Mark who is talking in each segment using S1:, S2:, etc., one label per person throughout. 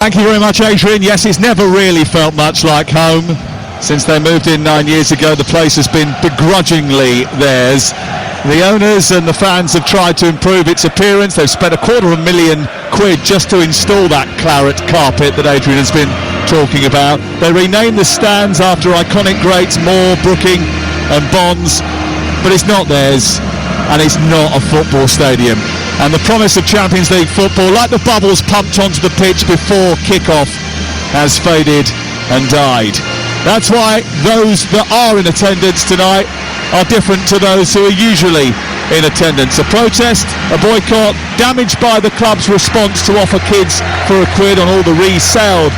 S1: Thank you very much, Adrian. Yes, it's never really felt much like home. Since they moved in 9 years ago, the place has been begrudgingly theirs. The owners and the fans have tried to improve its appearance. They've spent £250,000 just to install that claret carpet that Adrian has been talking about. They renamed the stands after iconic greats Moore, Brooking and Bonds, but it's not theirs, and it's not a football stadium. And the promise of Champions League football, like the bubbles pumped onto the pitch before kick-off, has faded and died. That's why those that are in attendance tonight are different to those who are usually in attendance. A protest, a boycott, damaged by the club's response to offer kids for £1 on all the resale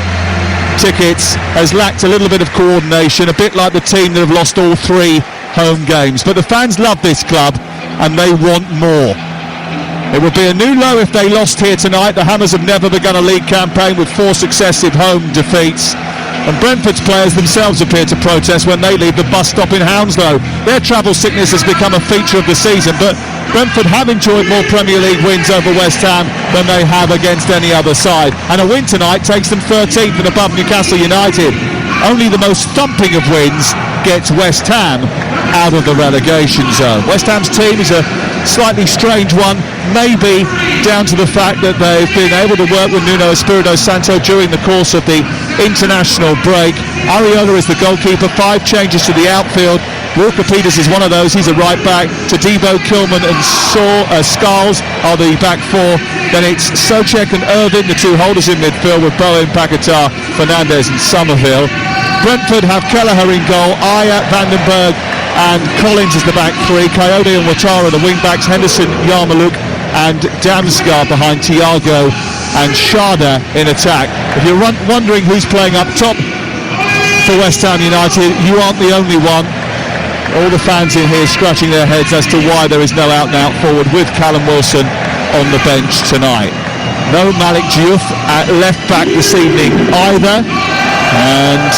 S1: tickets, has lacked a little bit of coordination, a bit like the team that have lost all 3 home games. But the fans love this club and they want more. It would be a new low if they lost here tonight. The Hammers have never begun a league campaign with 4 successive home defeats. And Brentford's players themselves appear to protest when they leave the bus stop in Hounslow. Their travel sickness has become a feature of the season, but Brentford have enjoyed more Premier League wins over West Ham than they have against any other side. And a win tonight takes them 13th and above Newcastle United. Only the most thumping of wins gets West Ham out of the relegation zone. West Ham's team is a slightly strange one, maybe down to the fact that they've been able to work with Nuno Espirito Santo during the course of the international break. Areola is the goalkeeper, 5 changes to the outfield. Walker Peters is one of those, he's a right back. Todibo, Kilman and Scarles are the back 4. Then it's Souček and Irvin, the 2 holders in midfield, with Bowen, Paquetá, Fernandes and Somerville. Brentford have Kelleher in goal, Ayer, Vandenberg and Collins is the back 3, Coyote and Ouattara the wing backs, Henderson, Yarmouk and Damsgaard behind Thiago and Sharda in attack. If you're wondering who's playing up top for West Ham United, you aren't the only one. All the fans in here scratching their heads as to why there is no out-and-out forward with Callum Wilson on the bench tonight. No Malik Diouf at left back this evening either, and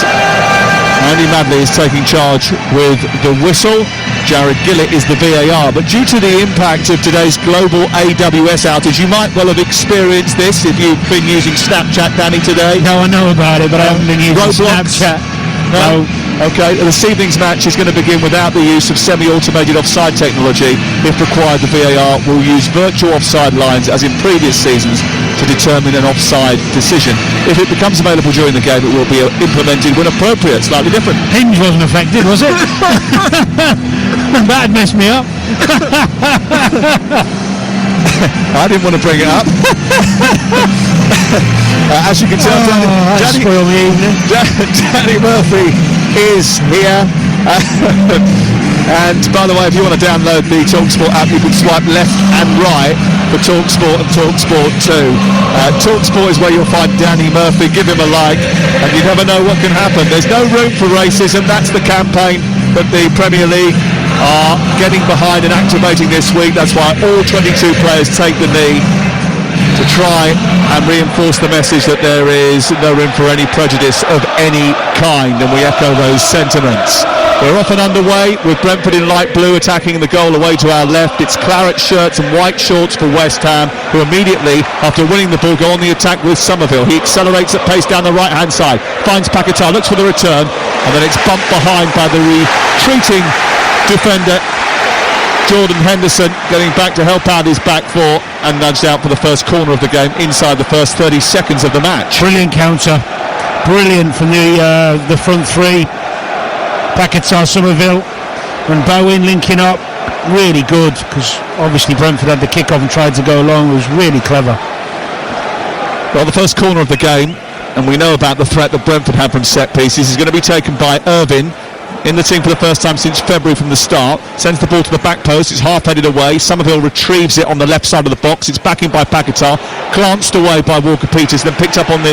S1: Andy Madley is taking charge with the whistle. Jared Gillett is the VAR. But due to the impact of today's global AWS outage, you might well have experienced this if you've been using Snapchat, Danny, today.
S2: No, I know about it, but I haven't been using
S1: Roblox.
S2: Snapchat.
S1: No. Okay, this evening's match is going to begin without the use of semi-automated offside technology. If required, the VAR will use virtual offside lines as in previous seasons to determine an offside decision. If it becomes available during the game, it will be implemented when appropriate, slightly different.
S2: Hinge wasn't affected, was it? That'd mess me up.
S1: I didn't want to bring it up. As you can tell, Danny Murphy is here. And by the way, if you want to download the TalkSport app, you can swipe left and right for TalkSport and TalkSport 2. TalkSport is where you'll find Danny Murphy. Give him a like, and you never know what can happen. There's no room for racism. That's the campaign that the Premier League are getting behind and activating this week. That's why all 22 players take the knee to try and reinforce the message that there is no room for any prejudice of any kind, and we echo those sentiments. We're off and underway with Brentford in light blue attacking the goal away to our left. It's claret shirts and white shorts for West Ham, who immediately, after winning the ball, go on the attack with Somerville. He accelerates at pace down the right-hand side, finds Paquetá, looks for the return, and then it's bumped behind by the retreating defender Jordan Henderson, getting back to help out his back 4 and nudged out for the first corner of the game inside the first 30 seconds of the match.
S2: Brilliant counter, brilliant from the front 3. Paquetá, Somerville and Bowen linking up, really good, because obviously Brentford had the kick-off and tried to go along. It was really clever.
S1: Well, the first corner of the game, and we know about the threat that Brentford had from set pieces, is going to be taken by Irvin, in the team for the first time since February from the start. Sends the ball to the back post, it's half-headed away. Somerville retrieves it on the left side of the box. It's back in by Paquetá, glanced away by Walker Peters, then picked up on the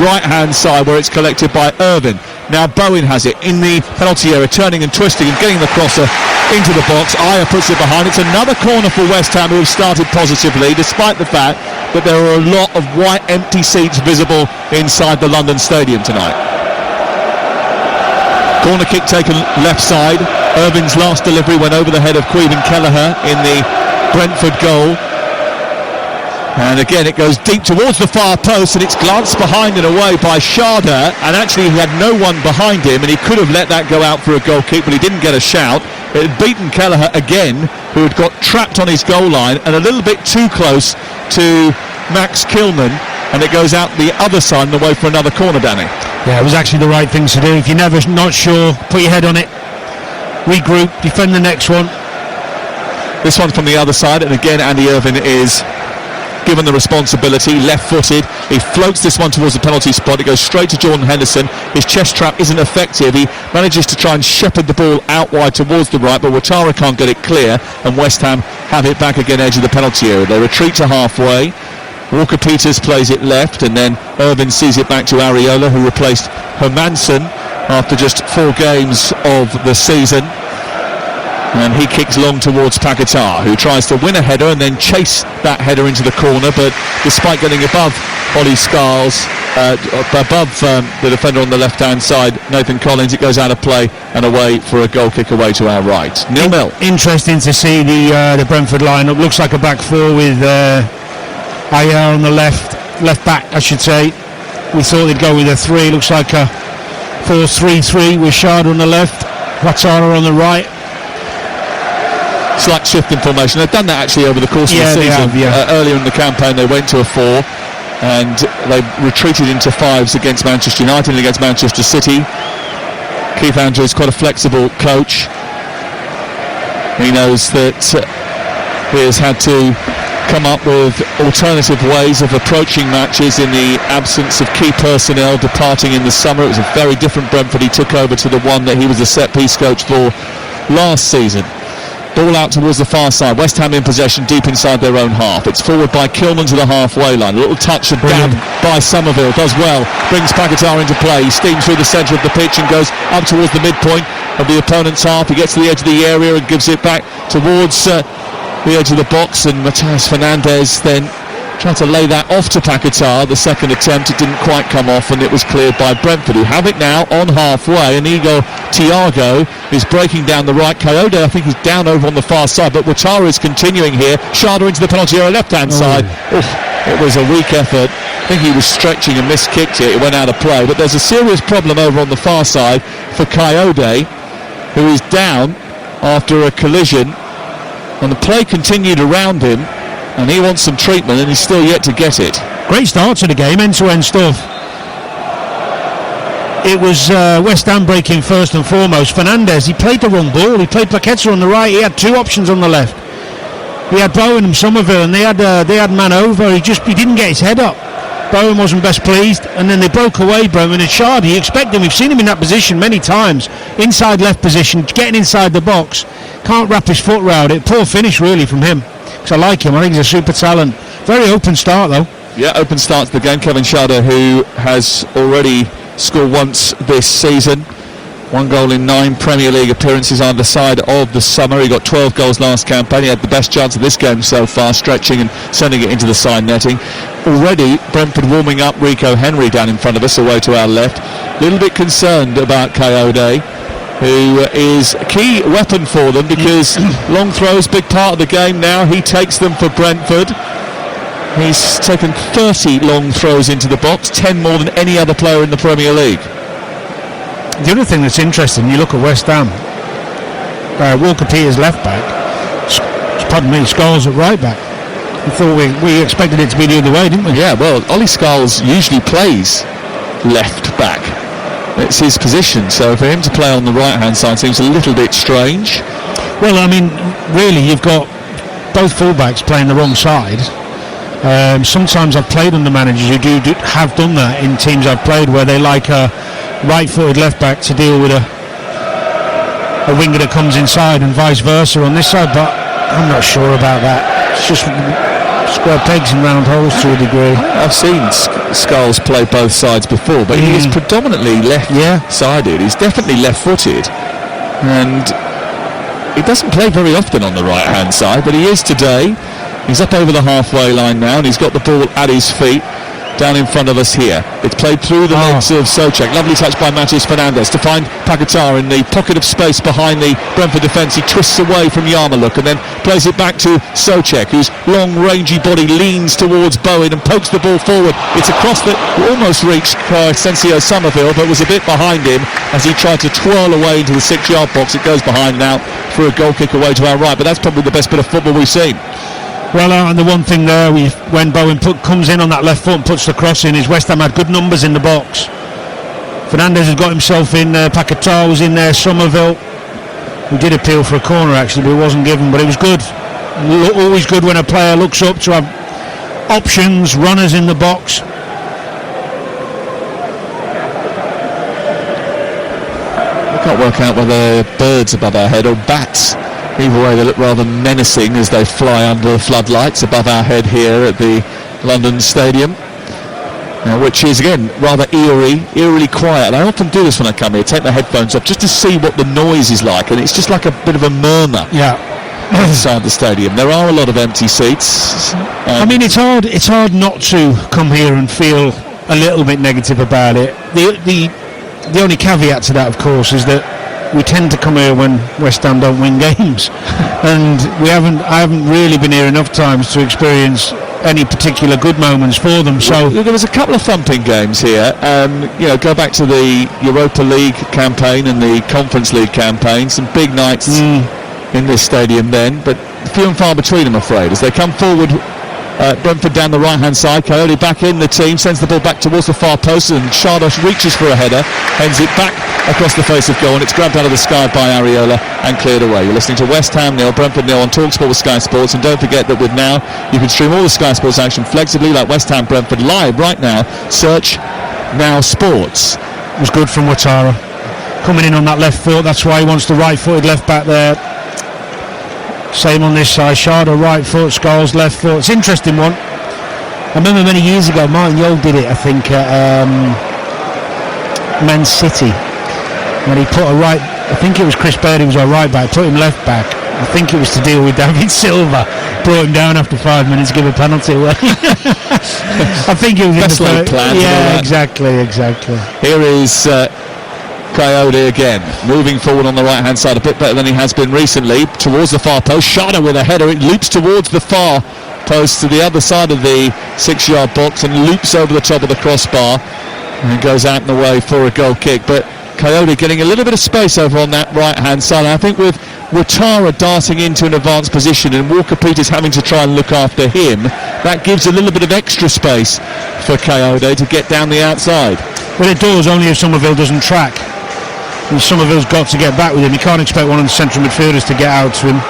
S1: right-hand side where it's collected by Irvin. Now Bowen has it in the penalty area, turning and twisting and getting the crosser into the box. Ayer puts it behind. It's another corner for West Ham, who have started positively, despite the fact that there are a lot of white empty seats visible inside the London Stadium tonight. Corner kick taken left side. Irvin's last delivery went over the head of Caoimhin Kelleher in the Brentford goal. And again, it goes deep towards the far post, and it's glanced behind and away by Sharda. And actually, he had no one behind him, and he could have let that go out for a goal kick, but he didn't get a shout. It had beaten Kelleher again, who had got trapped on his goal line and a little bit too close to Max Kilman. And it goes out the other side and away for another corner, Danny.
S2: Yeah, it was actually the right thing to do. If you're not sure, put your head on it, regroup, defend the next one.
S1: This one from the other side, and again Andy Irvine is given the responsibility, left-footed. He floats this one towards the penalty spot. It goes straight to Jordan Henderson. His chest trap isn't effective. He manages to try and shepherd the ball out wide towards the right, but Ouattara can't get it clear, and West Ham have it back again edge of the penalty area. They retreat to halfway. Walker-Peters plays it left, and then Irvine sees it back to Areola, who replaced Hermansen after just 4 games of the season. And he kicks long towards Paquetá, who tries to win a header and then chase that header into the corner, but despite getting above Ollie Scarles, above the defender on the left-hand side, Nathan Collins, it goes out of play and away for a goal kick away to our right. 0-0.
S2: Interesting to see the Brentford lineup. Looks like a back four with Ayer on the left back, I should say. We thought they'd go with a 3. Looks like a 4-3-3 with Shard on the left, Ouattara on the right.
S1: Slight shift in formation. They've done that actually over the course of the season. Earlier in the campaign they went to a 4 and they retreated into 5s against Manchester United and against Manchester City. Keith Andrews, quite a flexible coach. He knows that he has had to come up with alternative ways of approaching matches in the absence of key personnel departing in the summer. It was a very different Brentford he took over to the one that he was the set-piece coach for last season. Ball out towards the far side. West Ham in possession deep inside their own half. It's forward by Kilman to the halfway line. A little touch of dab by Somerville. Does well. Brings Paquetá into play. He steams through the centre of the pitch and goes up towards the midpoint of the opponent's half. He gets to the edge of the area and gives it back towards the edge of the box. And Matheus Fernandes then tried to lay that off to Paquetá. The second attempt, it didn't quite come off, and it was cleared by Brentford, who have it now on halfway. And Igor Thiago is breaking down the right. Coyote, I think, is down over on the far side, but Ouattara is continuing here. Sharda into the penalty area, left-hand side. Oof, it was a weak effort. I think he was stretching and miskicked it. It went out of play. But there's a serious problem over on the far side for Coyote, who is down after a collision, and the play continued around him. And he wants some treatment, and he's still yet to get it.
S2: Great start to the game, end-to-end stuff. It was West Ham breaking first and foremost. Fernandes, he played the wrong ball. He played Paquetá on the right. He had 2 options on the left. He had Bowen and Somerville, and they had man over. He didn't get his head up. Bowen wasn't best pleased, and then they broke away. Bowen and Shard, you expect him. We've seen him in that position many times. Inside left position, getting inside the box. Can't wrap his foot round it. Poor finish, really, from him. I like him. I think he's a super talent. Very open start though.
S1: Yeah, open start to the game. Kevin Sharda, who has already scored once this season, 1 goal in 9 Premier League appearances either side of the summer. He got 12 goals last campaign. He had the best chance of this game so far, stretching and sending it into the side netting. Already Brentford warming up. Rico Henry down in front of us, away to our left. A little bit concerned about Coyote, who is a key weapon for them, because long throws, big part of the game now. He takes them for Brentford. He's taken 30 long throws into the box, 10 more than any other player in the Premier League.
S2: The other thing that's interesting, you look at West Ham, Walker-Peters left back, Scarles at right back. We thought we expected it to be the other way, didn't we?
S1: Yeah, well, Ollie Scarles usually plays left back. It's his position, so for him to play on the right-hand side seems a little bit strange.
S2: Well, I mean, really, you've got both fullbacks playing the wrong side. Sometimes I've played under managers who do have done that in teams I've played, where they like a right-footed left-back to deal with a winger that comes inside, and vice versa on this side, but I'm not sure about that. It's just square pegs and round holes to a degree.
S1: I've seen Scarles play both sides before, but he is predominantly left-sided. He's definitely left-footed, and he doesn't play very often on the right-hand side, but he is today. He's up over the halfway line now, and he's got the ball at his feet. down in front of us here. It's played through the legs of Souček. Lovely touch by Matías Fernandes to find Paquetá in the pocket of space behind the Brentford defence. He twists away from Yarmouk and then plays it back to Souček, whose long rangy body leans towards Bowen and pokes the ball forward. It's a cross that almost reached Asensio Somerville, but was a bit behind him as he tried to twirl away into the 6-yard box. It goes behind now for a goal kick away to our right, but that's probably the best bit of football we've seen.
S2: Well, and the one thing there, when Bowen comes in on that left foot and puts the cross in, is West Ham had good numbers in the box. Fernandes has got himself in, Paquetá was in there, Somerville, who did appeal for a corner actually, but it wasn't given, but it was good. Always good when a player looks up to have options, runners in the box.
S1: I can't work out whether birds above our head or bats. Either way, they look rather menacing as they fly under the floodlights above our head here at the London Stadium, which is, again, rather eerily quiet. And I often do this when I come here, take my headphones off just to see what the noise is like, and it's just like a bit of a murmur inside the stadium. There are a lot of empty seats.
S2: I mean, it's hard not to come here and feel a little bit negative about it. The only caveat to that, of course, is that we tend to come here when West Ham don't win games, and I haven't really been here enough times to experience any particular good moments for them. So
S1: there was a couple of thumping games here. Go back to the Europa League campaign and the Conference League campaign. Some big nights in this stadium then, but few and far between, I'm afraid, as they come forward. Brentford down the right-hand side. Coyote back in the team, sends the ball back towards the far post, and Shardosh reaches for a header, heads it back across the face of goal, and it's grabbed out of the sky by Areola and cleared away. You're listening to West Ham 0, Brentford 0 on TalkSport with Sky Sports, and don't forget that with Now you can stream all the Sky Sports action flexibly, like West Ham Brentford live right now. Search Now Sports.
S2: It was good from Ouattara coming in on that left foot. That's why he wants the right-footed left back there. Same on this side, Shardo right foot, Scholes left foot. It's an interesting one. I remember many years ago Martin Yole did it, I think, at Man City, when he put I think it was Chris Baird who was our right back, put him left back. I think it was to deal with David Silva, brought him down after 5 minutes, give a penalty away. I think it was
S1: best laid plan.
S2: Yeah, exactly.
S1: Here is Coyote again, moving forward on the right-hand side a bit better than he has been recently, towards the far post. Sharda with a header, it loops towards the far post to the other side of the 6-yard box and loops over the top of the crossbar and goes out in the way for a goal kick. But Coyote getting a little bit of space over on that right-hand side. I think with Ouattara darting into an advanced position and Walker-Peters having to try and look after him, that gives a little bit of extra space for Coyote to get down the outside.
S2: Well, it does, only if Somerville doesn't track. And Somerville's got to get back with him. You can't expect one of the central midfielders to get out to him.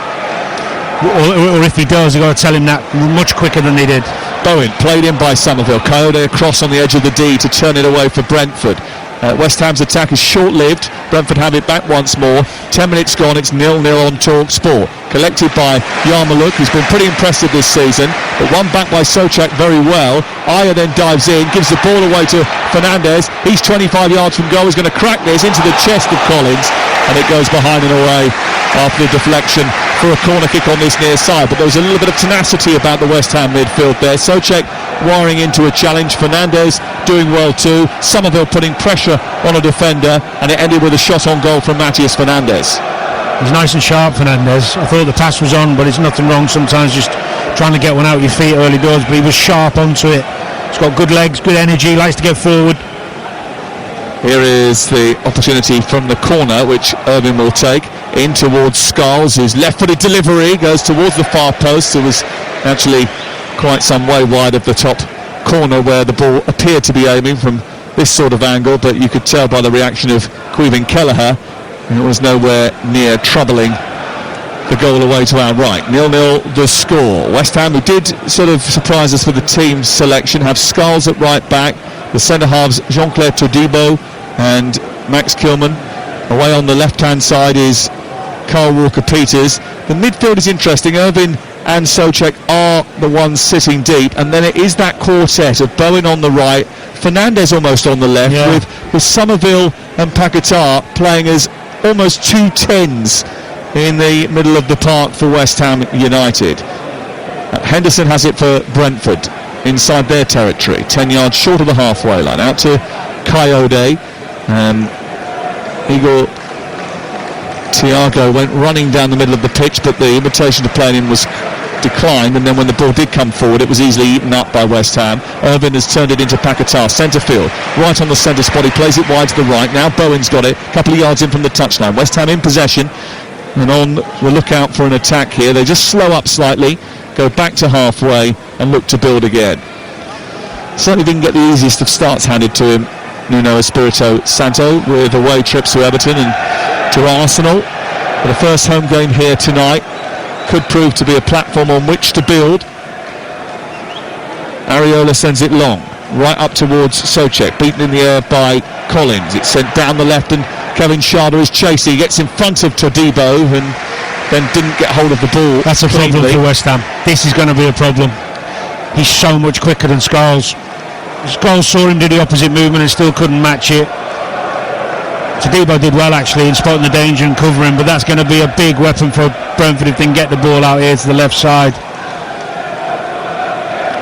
S2: Or if he does, you've got to tell him that much quicker than they did.
S1: Bowen played in by Somerville. Coyote across on the edge of the D to turn it away for Brentford. West Ham's attack is short-lived. Brentford have it back once more. 10 minutes gone, it's 0-0 on TalkSport. Collected by Yarmouk, who's been pretty impressive this season, but won back by Souček very well. Aya then dives in, gives the ball away to Fernandes. He's 25 yards from goal. He's going to crack this into the chest of Collins, and it goes behind and away after the deflection for a corner kick on this near side. But there was a little bit of tenacity about the West Ham midfield there. Souček wiring into a challenge. Fernandes doing well too. Somerville putting pressure on a defender, and it ended with a shot on goal from Matías Fernandes.
S2: He's nice and sharp, Fernandes. I thought the pass was on, but it's nothing wrong sometimes just trying to get one out your feet early doors, but he was sharp onto it. He's got good legs, good energy, likes to get forward.
S1: Here is the opportunity from the corner, which Irvin will take in towards Scholes, whose left-footed delivery goes towards the far post. It was actually quite some way wide of the top corner where the ball appeared to be aiming from this sort of angle, but you could tell by the reaction of Caoimhin Kelleher it was nowhere near troubling the goal away to our right. 0-0 the score. West Ham, who did sort of surprise us with the team selection, have Scholes at right back, the centre halves Jean-Claire Todibo and Max Kilman. Away on the left-hand side is Carl Walker-Peters. The midfield is interesting. Irvin and Souček are the ones sitting deep, and then it is that quartet of Bowen on the right, Fernandes almost on the left, with Somerville and Paquetá playing as almost 2 10s in the middle of the park for West Ham United. Henderson has it for Brentford. inside their territory, 10 yards short of the halfway line. Out to Coyote. Igor Thiago went running down the middle of the pitch, but the invitation to play in was declined, and then when the ball did come forward, it was easily eaten up by West Ham. Irvin has turned it into Paquetá, centre field, right on the centre spot. He plays it wide to the right. Now Bowen's got it, a couple of yards in from the touchline. West Ham in possession, and on the lookout for an attack here. They just slow up slightly, go back to halfway, and look to build again. Certainly didn't get the easiest of starts handed to him, Nuno Espirito Santo, with away trips to Everton and to Arsenal. But the first home game here tonight could prove to be a platform on which to build. Areola sends it long, right up towards Souček, beaten in the air by Collins. It's sent down the left, and Kevin Schade is chasing. He gets in front of Todibo and then didn't get hold of the ball.
S2: That's a problem for West Ham. This is going to be a problem. He's so much quicker than Scholes. Scholes saw him do the opposite movement and still couldn't match it. Todibo did well actually in spotting the danger and covering, but that's going to be a big weapon for Brentford if they can get the ball out here to the left side.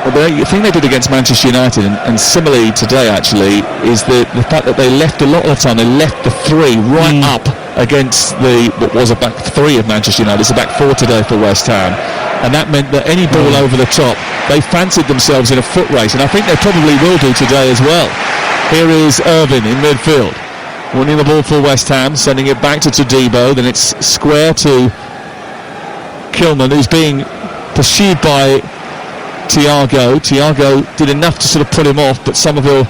S1: Well, the thing they did against Manchester United, and similarly today actually, is the fact that they left a lot of the time, they left the three right up against what was a back three of Manchester United. It's a back four today for West Ham, and that meant that any ball over the top, they fancied themselves in a foot race, and I think they probably will do today as well. Here is Irvin in midfield, winning the ball for West Ham, sending it back to Todibo. Then it's square to Kilman, who's being pursued by Thiago. Thiago did enough to sort of put him off, but Somerville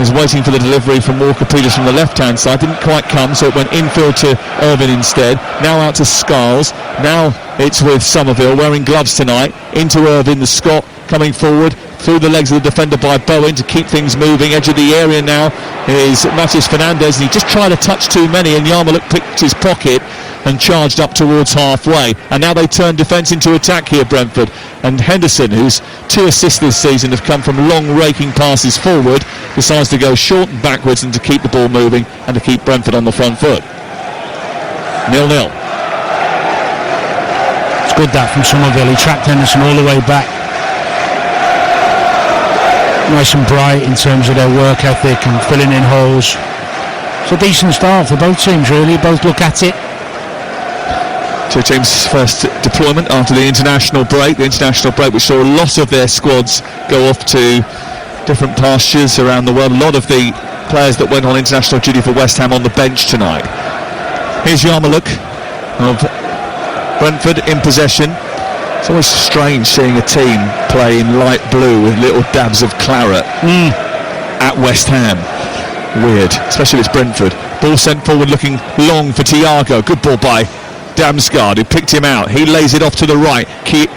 S1: is waiting for the delivery from Walker Peters from the left-hand side. Didn't quite come, so it went infield to Irvin instead. Now out to Scholes. Now it's with Somerville, wearing gloves tonight. Into Irvin, the Scot, coming forward through the legs of the defender by Bowen to keep things moving. Edge of the area now is Matheus Fernandes, and he just tried to touch too many, and Yarmoliuk picked his pocket and charged up towards halfway. And now they turn defence into attack here, Brentford. And Henderson, whose 2 assists this season have come from long raking passes forward, decides to go short and backwards and to keep the ball moving and to keep Brentford on the front foot. 0-0.
S2: It's good that from Somerville. He tracked Henderson all the way back. Nice and bright in terms of their work ethic and filling in holes. It's a decent start for both teams really. Both look at it.
S1: Two teams' first deployment after the international break. The international break, which saw a lot of their squads go off to different pastures around the world. A lot of the players that went on international duty for West Ham on the bench tonight. Here's Yarmoliuk of Brentford in possession. It's always strange seeing a team play in light blue with little dabs of claret at West Ham. Weird, especially if it's Brentford. Ball sent forward looking long for Thiago. Good ball by Damsgaard, who picked him out. He lays it off to the right.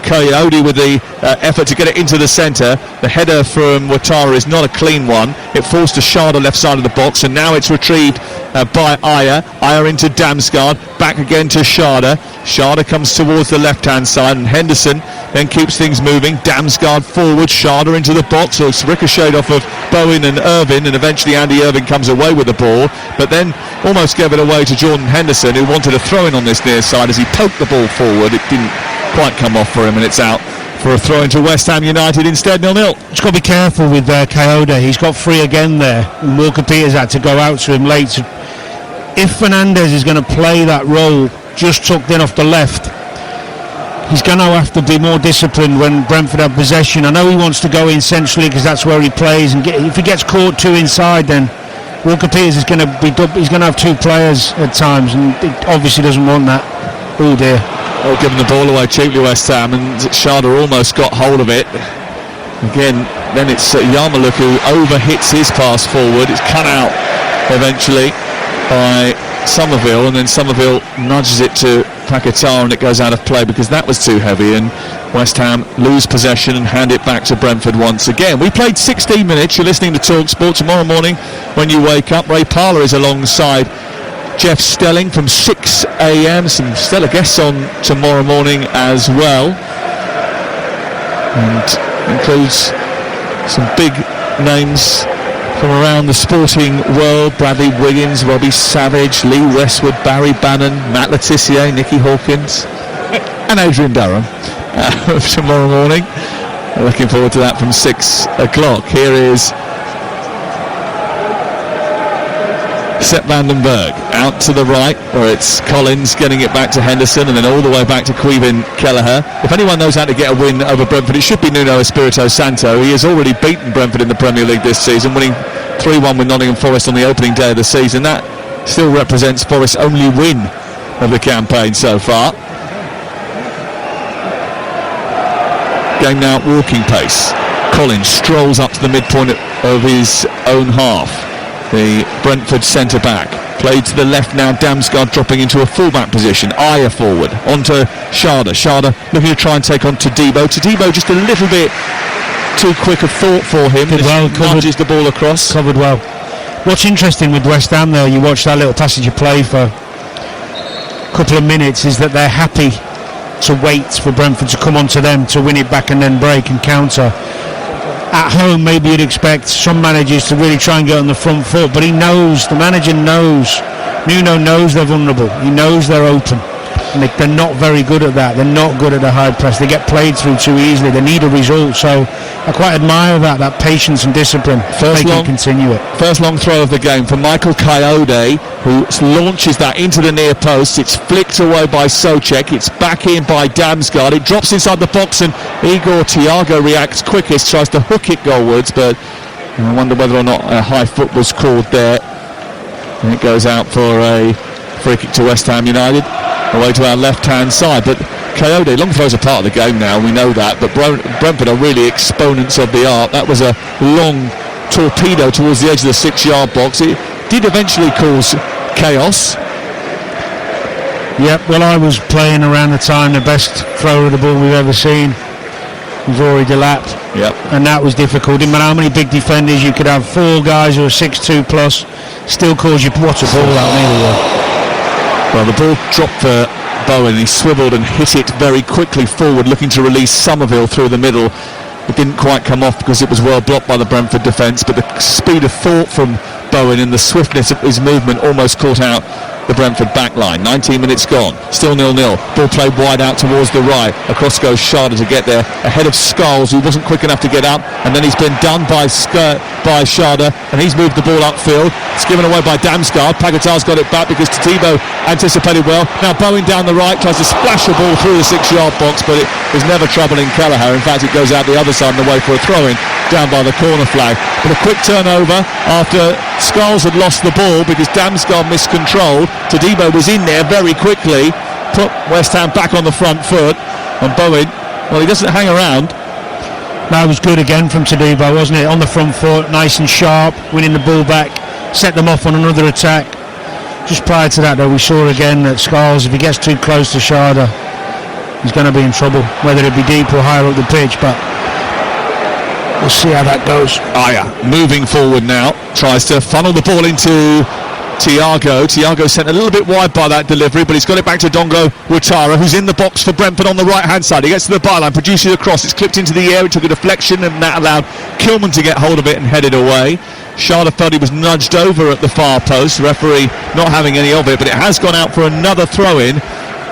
S1: Coyote with the effort to get it into the centre. The header from Ouattara is not a clean one. It falls to Schade left side of the box, and now it's retrieved by Ayer. Ayer into Damsgaard, back again to Schade. Schade comes towards the left-hand side, and Henderson then keeps things moving. Damsgaard forward, Schade into the box. So it's ricocheted off of Bowen and Irvin, and eventually Andy Irvin comes away with the ball, but then almost gave it away to Jordan Henderson, who wanted a throw-in on this near side as he poked the ball forward. It didn't quite come off for him, and it's out for a throw into West Ham United instead. 0-0.
S2: Just got to be careful with Coyote. He's got free again there, and Walker Peters had to go out to him late. If Fernandes is going to play that role just tucked in off the left, he's going to have to be more disciplined when Brentford have possession. I know he wants to go in centrally because that's where he plays, and if he gets caught too inside, then Walker Peters is going to be he's going to have 2 players at times, and he obviously doesn't want that. Oh dear.
S1: Oh, giving the ball away cheaply, West Ham, and Schade almost got hold of it. Again, then it's Yarmoliuk who overhits his pass forward. It's cut out eventually by Somerville, and then Somerville nudges it to Paquetá, and it goes out of play because that was too heavy, and West Ham lose possession and hand it back to Brentford once again. We played 16 minutes. You're listening to Talk Sport. Tomorrow morning when you wake up, Ray Parlour is alongside Jeff Stelling from 6 a.m. Some stellar guests on tomorrow morning as well, and includes some big names from around the sporting world: Bradley Wiggins, Robbie Savage, Lee Westwood, Barry Bannon, Matt Le Tissier, Nicky Hawkins and Adrian Durham tomorrow morning. Looking forward to that from 6 o'clock. Here is Sepp van den Berg out to the right, where it's Collins getting it back to Henderson and then all the way back to Caoimhin Kelleher. If anyone knows how to get a win over Brentford, it should be Nuno Espirito Santo. He has already beaten Brentford in the Premier League this season, winning 3-1 with Nottingham Forest on the opening day of the season. That still represents Forest's only win of the campaign so far. Game now at walking pace. Collins strolls up to the midpoint of his own half. The Brentford centre-back. Played to the left now, Damsgaard dropping into a full-back position. Ayer forward, onto Schade. Schade looking to try and take on Todibo. Todibo just a little bit too quick a thought for him.
S2: Well,
S1: nudges the ball across.
S2: Covered well. What's interesting with West Ham there, you watch that little passage of play for a couple of minutes, is that they're happy to wait for Brentford to come onto them to win it back and then break and counter. At home, maybe you'd expect some managers to really try and get on the front foot, but the manager knows, Nuno knows they're vulnerable, he knows they're open, and they're not very good at that. They're not good at the high press, they get played through too easily, they need a result. So I quite admire that patience and discipline. They can continue it.
S1: First long throw of the game for Michael Coyote, who launches that into the near post. It's flicked away by Souček, it's back in by Damsgaard, it drops inside the box and Igor Thiago reacts quickest, tries to hook it goalwards, but I wonder whether or not a high foot was called there, and it goes out for a free kick to West Ham United, away to our left hand side. But Coyote, long throws are part of the game now, we know that, but Brentford are really exponents of the art. That was a long torpedo towards the edge of the 6-yard box. It did eventually cause chaos.
S2: Yep, well, I was playing around the time the best thrower of the ball we've ever seen was Rory Delap.
S1: Yep.
S2: And that was difficult. Didn't matter how many big defenders, you could have 4 guys who are 6'2 plus, still cause you what a ball out anyway.
S1: Well, the ball dropped for Bowen. He swiveled and hit it very quickly forward, looking to release Somerville through the middle. It didn't quite come off because it was well blocked by the Brentford defence, but the speed of thought from Bowen and the swiftness of his movement almost caught out the Brentford back line. 19 minutes gone, still 0-0. Ball played wide out towards the right. Across goes Schade to get there, ahead of Scholes, who wasn't quick enough to get up, and then he's been done by Schade, and he's moved the ball upfield. It's given away by Damsgaard. Paquetá's got it back because Todibo anticipated well. Now Bowen down the right, tries to splash a ball through the 6-yard box, but it was never troubling Kelleher. In fact, it goes out the other side and away for a throw-in down by the corner flag. But a quick turnover after Scholes had lost the ball because Damsgaard miscontrolled. Todibo was in there very quickly, put West Ham back on the front foot, and Bowen, well, he doesn't hang around.
S2: That was good again from Todibo, wasn't it? On the front foot, nice and sharp, winning the ball back, set them off on another attack. Just prior to that, though, we saw again that Scholes, if he gets too close to Schade, he's going to be in trouble, whether it be deep or higher up the pitch, but we'll see how that goes.
S1: Ayer moving forward now, tries to funnel the ball into Thiago. Thiago sent a little bit wide by that delivery, but he's got it back to Dongo Ouattara, who's in the box for Brentford on the right hand side. He gets to the byline, produces a cross, it's clipped into the air, it took a deflection, and that allowed Kilman to get hold of it and head it away. Schade felt he was nudged over at the far post, the referee not having any of it, but it has gone out for another throw-in,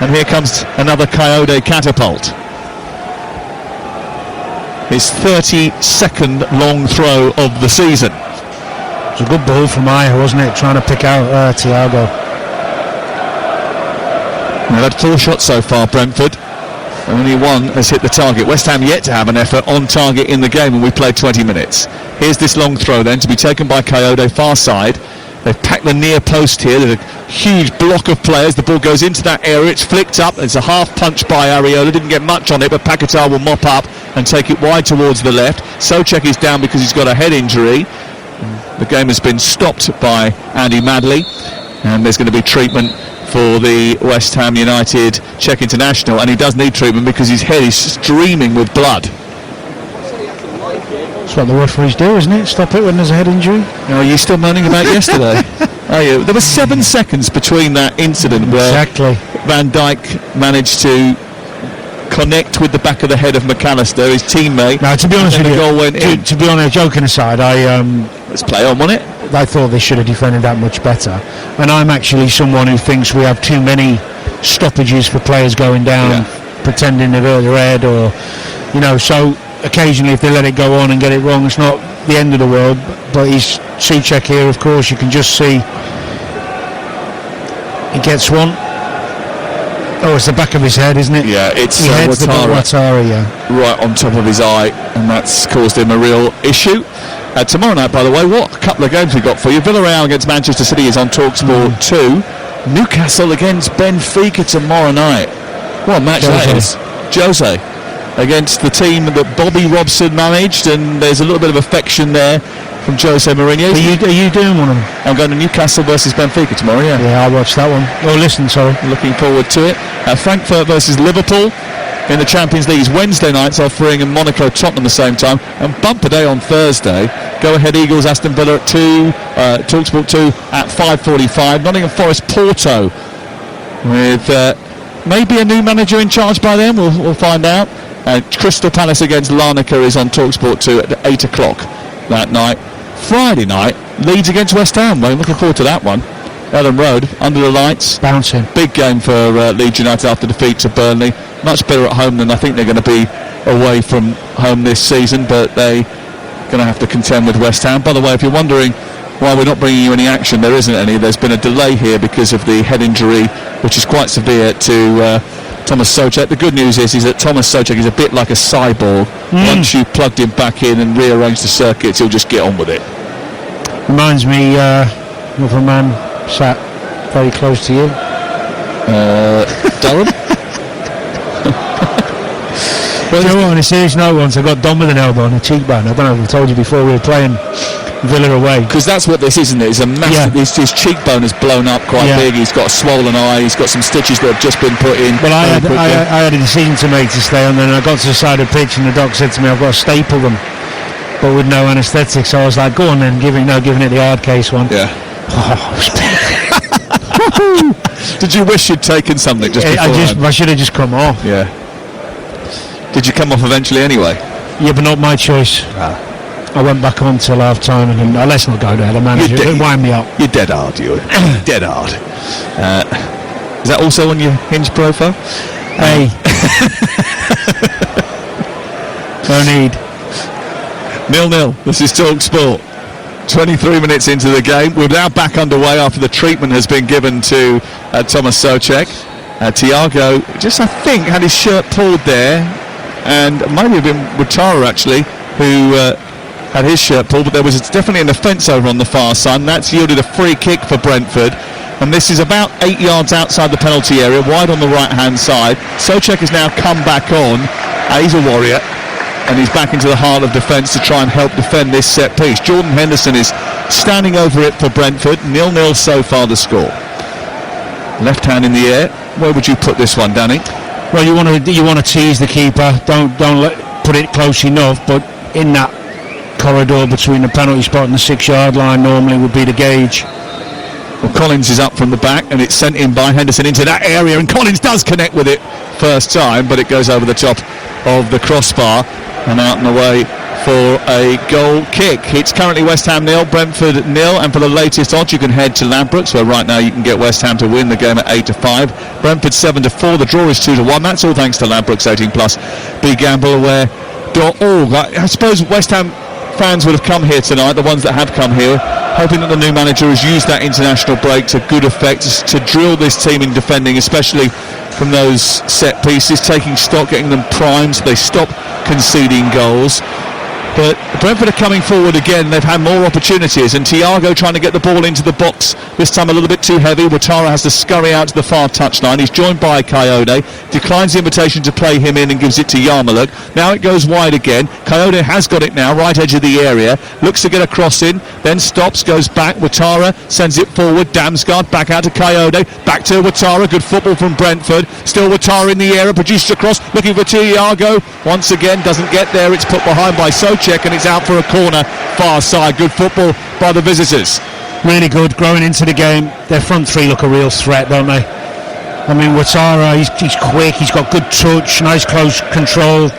S1: and here comes another Coyote catapult. His 32nd long throw of the season.
S2: It was a good ball from Ayer, wasn't it? Trying to pick out Thiago.
S1: They've had 4 shots so far, Brentford. Only 1 has hit the target. West Ham yet to have an effort on target in the game, and we played 20 minutes. Here's this long throw then to be taken by Coyote, far side. They've packed the near post here. There's a huge block of players. The ball goes into that area. It's flicked up. It's a half punch by Areola. Didn't get much on it, but Paquetá will mop up and take it wide towards the left. Souček is down because he's got a head injury. The game has been stopped by Andy Madley, and there's going to be treatment for the West Ham United Czech international, and he does need treatment because his head is streaming with blood.
S2: That's what the referees do, isn't it? Stop it when there's a head injury.
S1: Are you still moaning about yesterday? Are you? There were 7 seconds between that incident where Van Dijk managed to connect with the back of the head of McAllister, his teammate.
S2: Now, to be honest with you,
S1: the goal went in.
S2: To be honest, joking aside,
S1: let's play on, wasn't it?
S2: I thought they should have defended that much better. And I'm actually someone who thinks we have too many stoppages for players going down, pretending they've hurt their head, or, so occasionally if they let it go on and get it wrong, it's not the end of the world. But he's Souček here, of course, you can just see he gets one. Oh, it's the back of his head, isn't it?
S1: Yeah, it's
S2: he heads the ball, Ouattara, yeah.
S1: Right on top of his eye, and that's caused him a real issue. Tomorrow night, by the way, what a couple of games we've got for you. Villarreal against Manchester City is on TalkSport 2. Newcastle against Benfica tomorrow night. What a match that is. Jose against the team that Bobby Robson managed, and there's a little bit of affection there from Jose Mourinho.
S2: Are you doing one of them?
S1: I'm going to Newcastle versus Benfica tomorrow, yeah.
S2: Yeah, I'll watch that one. Oh, listen, sorry.
S1: Looking forward to it. Frankfurt versus Liverpool in the Champions League's Wednesday nights, offering and Monaco Tottenham the same time, and bumper day on Thursday. Go Ahead Eagles Aston Villa at 2, TalkSport 2 at 5:45. Nottingham Forest Porto with maybe a new manager in charge by then. We'll find out. Crystal Palace against Larnaca is on TalkSport 2 at 8 o'clock that night. Friday night, Leeds against West Ham. Well, I'm looking forward to that one. Ellen Road, under the lights.
S2: Bouncing.
S1: Big game for Leeds United after defeat to Burnley. Much better at home than I think they're going to be away from home this season, but they're going to have to contend with West Ham. By the way, if you're wondering why we're not bringing you any action, there isn't any. There's been a delay here because of the head injury, which is quite severe, to Thomas Souček. The good news is that Thomas Souček is a bit like a cyborg. Once you plugged him back in and rearranged the circuits, he'll just get on with it.
S2: Reminds me of a man sat very close to you.
S1: Durham?
S2: Well, you know what, on a serious note, once I got done with an elbow on a cheekbone. I don't know if I told you before, we were playing Villa away.
S1: Because that's what this is, isn't it? It's a massive. Yeah. His cheekbone has blown up quite big. He's got a swollen eye. He's got some stitches that have just been put in.
S2: Well, I had a decision to make to stay on, and I got to the side of the pitch, and the doc said to me, "I've got to staple them, but with no anaesthetic." So I was like, "Go on then, giving it the hard case one."
S1: Yeah. Did you wish you'd taken something just before?
S2: I should have just come off.
S1: Yeah. Did you come off eventually anyway?
S2: Yeah, but not my choice. I went back on till half time, and let's not go there. The manager it wind me up.
S1: You're dead hard, you. Dead hard. Is that also on your Hinge profile?
S2: Hey. No need.
S1: 0-0. This is TalkSport. 23 minutes into the game. We're now back underway after the treatment has been given to Thomas Souček. Thiago just, I think, had his shirt pulled there, and maybe have been Ouattara actually, who had his shirt pulled, but there was definitely an offence over on the far side, and that's yielded a free kick for Brentford. And this is about 8 yards outside the penalty area, wide on the right-hand side. Souček has now come back on. He's a warrior, and he's back into the heart of defence to try and help defend this set piece. Jordan Henderson is standing over it for Brentford. 0-0 so far the score. Left hand in the air. Where would you put this one, Danny?
S2: Well, you want to tease the keeper. Don't put it close enough, but in that corridor between the penalty spot and the 6-yard line normally would be the gauge.
S1: Well, Collins is up from the back, and it's sent in by Henderson into that area, and Collins does connect with it first time, but it goes over the top of the crossbar and out and away for a goal kick. It's currently West Ham 0, Brentford 0, and for the latest odds you can head to Ladbrokes, where right now you can get West Ham to win the game at 8-5, Brentford 7-4, the draw is 2-1. That's all thanks to Ladbrokes 18+. BeGambleAware.org. I suppose West Ham fans would have come here tonight, the ones that have come here, hoping that the new manager has used that international break to good effect to drill this team in defending, especially from those set pieces, taking stock, getting them primed so they stop conceding goals. But Brentford are coming forward again. They've had more opportunities, and Thiago trying to get the ball into the box, this time a little bit too heavy. Ouattara has to scurry out to the far touchline. He's joined by Coyote, declines the invitation to play him in and gives it to Yarmoliuk. Now it goes wide again. Coyote has got it now, right edge of the area, looks to get a cross in, then stops, goes back. Ouattara sends it forward. Damsgaard back out to Coyote, back to Ouattara. Good football from Brentford. Still Ouattara in the area, produces a cross, looking for Thiago. Once again, doesn't get there. It's put behind by Souček, and it's out for a corner, far side. Good football by the visitors.
S2: Really good, growing into the game. Their front three look a real threat, don't they? I mean, Ouattara, he's quick, he's got good touch, nice close control.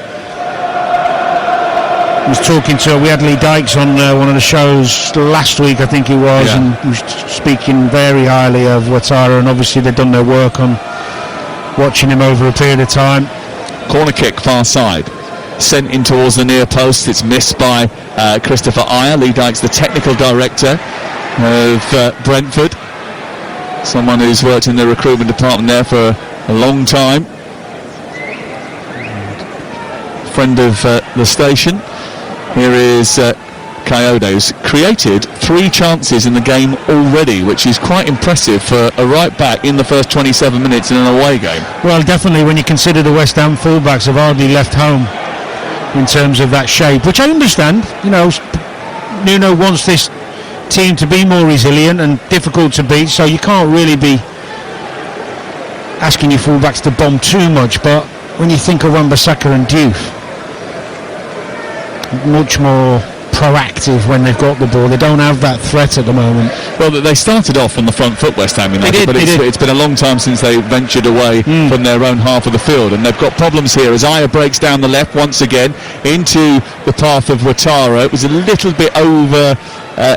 S2: I was talking to, we had Lee Dykes on one of the shows last week, I think it was, and he was speaking very highly of Ouattara, and obviously they've done their work on watching him over a period of time.
S1: Corner kick, far side. sent in towards the near post. It's missed by Christopher Ayer. Lee Dyke's the technical director of Brentford, someone who's worked in the recruitment department there for a long time, friend of the station. Here is Coyote, who's created 3 chances in the game already, which is quite impressive for a right back in the first 27 minutes in an away game.
S2: Well, definitely when you consider the West Ham fullbacks have hardly left home in terms of that shape, which I understand. You know, Nuno wants this team to be more resilient and difficult to beat, so you can't really be asking your fullbacks to bomb too much. But when you think of Wan-Bissaka and Diouf, much more proactive when they've got the ball. They don't have that threat at the moment.
S1: Well, they started off on the front foot, West Ham United, but it's been a long time since they ventured away from their own half of the field, and they've got problems here as Ayer breaks down the left once again into the path of Ouattara. It was a little bit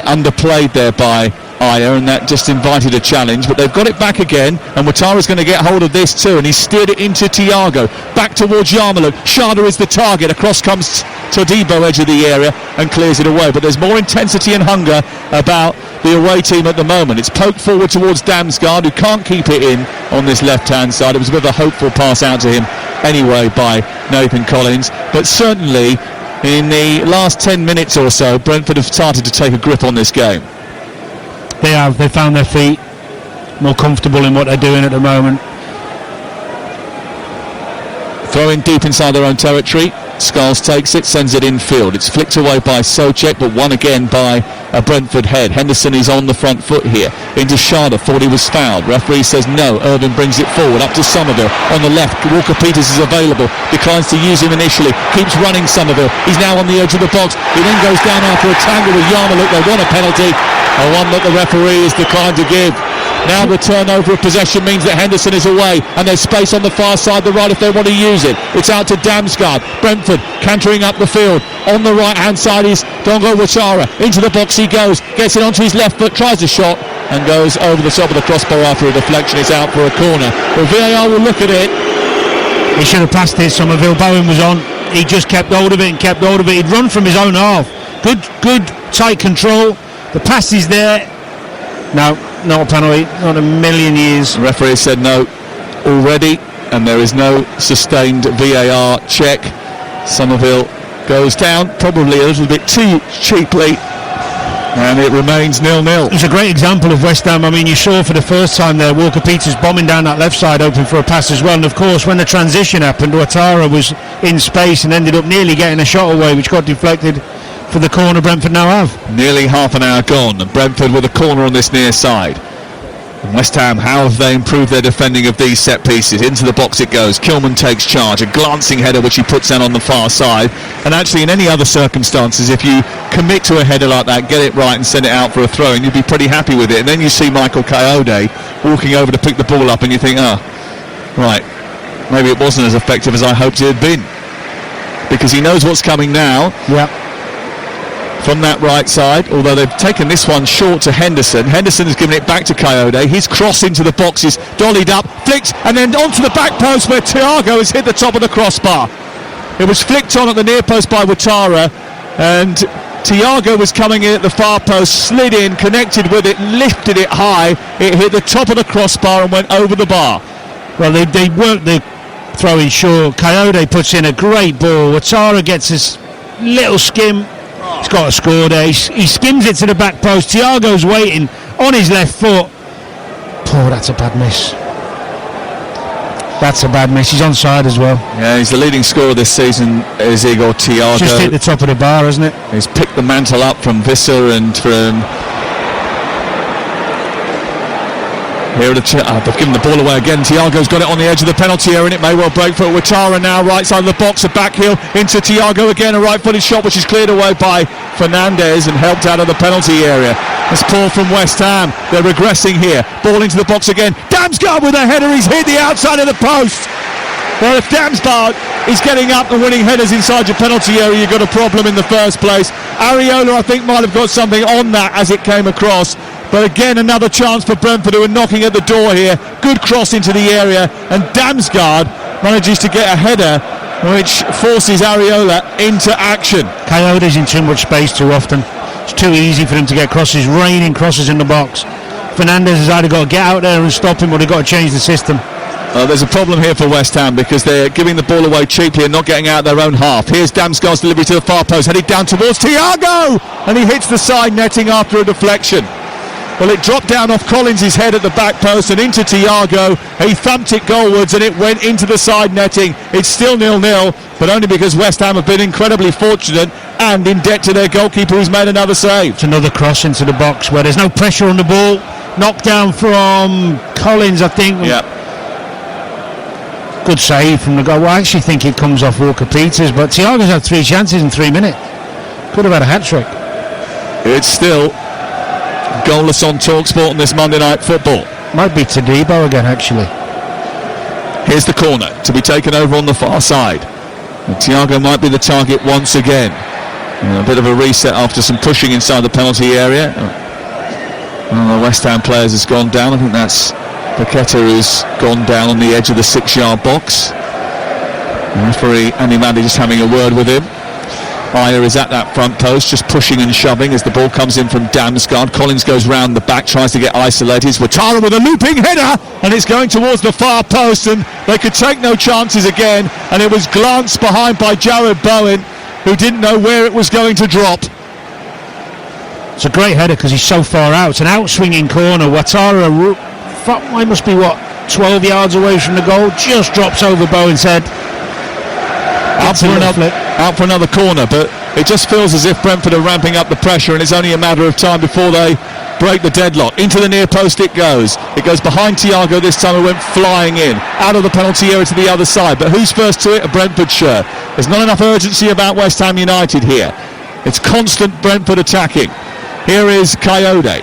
S1: underplayed there by Ayer, and that just invited a challenge, but they've got it back again, and Ouattara's going to get hold of this too, and he's steered it into Thiago, back towards Yarmouk. Shada is the target, across comes Todibo, edge of the area, and clears it away. But there's more intensity and hunger about the away team at the moment. It's poked forward towards Damsgaard, who can't keep it in on this left-hand side. It was a bit of a hopeful pass out to him anyway by Nathan Collins, but certainly in the last 10 minutes or so, Brentford have started to take a grip on this game.
S2: They have. They found their feet, more comfortable in what they're doing at the moment.
S1: Throw in deep inside their own territory. Scholes takes it, sends it infield. It's flicked away by Souček, but won again by a Brentford head. Henderson is on the front foot here. Into Shada, thought he was fouled. Referee says no. Irvin brings it forward, up to Somerville. On the left, Walker-Peters is available. Declines to use him initially. Keeps running Somerville. He's now on the edge of the box. He then goes down after a tangle with Yarmouk. They want a penalty. A one that the referee has declined to give. Now the turnover of possession means that Henderson is away, and there's space on the far side, the right, if they want to use it. It's out to Damsgaard. Brentford cantering up the field. On the right hand side is Dongo Ouattara. Into the box he goes, gets it onto his left foot, tries a shot, and goes over the top of the crossbar after a deflection. It's out for a corner. Well, VAR will look at it.
S2: He should have passed it. Somerville. Bowen was on. He just kept hold of it and kept hold of it. He'd run from his own half. Good tight control. The pass is there. No, not a penalty, not a million years.
S1: The referee said no already, and there is no sustained VAR check. Somerville goes down, probably a little bit too cheaply, and it remains 0-0.
S2: It's a great example of West Ham. I mean, you saw for the first time there, Walker-Peters bombing down that left side, open for a pass as well. And of course, when the transition happened, Ouattara was in space and ended up nearly getting a shot away, which got deflected for the corner Brentford now have.
S1: Nearly half an hour gone, and Brentford with a corner on this near side. And West Ham, how have they improved their defending of these set pieces? Into the box it goes. Kilman takes charge, a glancing header which he puts down on the far side. And actually, in any other circumstances, if you commit to a header like that, get it right and send it out for a throw, and you'd be pretty happy with it. And then you see Michael Coyote walking over to pick the ball up, and you think, right, maybe it wasn't as effective as I hoped it had been, because he knows what's coming now.
S2: Yeah.
S1: From that right side, although they've taken this one short to Henderson. Henderson has given it back to Coyote. His cross into the box is dollied up, flicked, and then onto the back post where Thiago has hit the top of the crossbar. It was flicked on at the near post by Ouattara, and Thiago was coming in at the far post, slid in, connected with it, lifted it high. It hit the top of the crossbar and went over the bar.
S2: Well, they worked the throw-in short. Coyote puts in a great ball. Ouattara gets his little skim. He's got a score there. He skims it to the back post. Thiago's waiting on his left foot. Oh, that's a bad miss. That's a bad miss. He's onside as well.
S1: Yeah, he's the leading scorer this season, is Igor Thiago.
S2: Just hit the top of the bar, hasn't it?
S1: He's picked the mantle up from Visser and from... Here they've given the ball away again. Thiago's got it on the edge of the penalty area, and it may well break for Ouattara now. Right side of the box, a back heel into Thiago again. A right-footed shot which is cleared away by Fernandez and helped out of the penalty area. It's poor from West Ham. They're regressing here. Ball into the box again. Damsgaard with a header. He's hit the outside of the post. Well, if Damsgaard is getting up and winning headers inside your penalty area, you've got a problem in the first place. Areola, I think, might have got something on that as it came across. But again, another chance for Brentford, who are knocking at the door here. Good cross into the area, and Damsgaard manages to get a header which forces Areola into action.
S2: Coyote's in too much space too often. It's too easy for him to get crosses, raining crosses in the box. Fernandez has either got to get out there and stop him, or they've got to change the system.
S1: There's a problem here for West Ham because they're giving the ball away cheaply and not getting out their own half. Here's Damsgaard's delivery to the far post, headed down towards Thiago, and he hits the side netting after a deflection. Well, it dropped down off Collins' head at the back post and into Thiago. He thumped it goalwards and it went into the side netting. It's still 0-0, but only because West Ham have been incredibly fortunate and in debt to their goalkeeper, who's made another save.
S2: It's another cross into the box where there's no pressure on the ball. Knocked down from Collins, I think.
S1: Yeah.
S2: Good save from the goal. Well, I actually think it comes off Walker Peters, but Thiago's had 3 chances in 3 minutes. Could have had a hat-trick.
S1: It's still goalless on TalkSport on this Monday Night Football.
S2: Might be Todibo again, actually.
S1: Here's the corner to be taken over on the far side. And Thiago might be the target once again. A bit of a reset after some pushing inside the penalty area. One of the West Ham players has gone down. I think that's Paqueta, who's gone down on the edge of the 6-yard box. The referee Andy Mandy just having a word with him. Ayer is at that front post, just pushing and shoving as the ball comes in from Damsgaard. Collins goes round the back, tries to get isolated. Ouattara with a looping header, and it's going towards the far post, and they could take no chances again. And it was glanced behind by Jared Bowen, who didn't know where it was going to drop.
S2: It's a great header because he's so far out. It's an out-swinging corner. Ouattara, must be 12 yards away from the goal, just drops over Bowen's head. Out for another corner, but it just feels as if Brentford are ramping up the pressure, and it's only a matter of time before they break the deadlock. Into the near post it goes. It goes behind Thiago this time. It went flying in, out of the penalty area to the other side. But who's first to it? A Brentford shirt. There's not enough urgency about West Ham United here. It's constant Brentford attacking. Here is Coyote,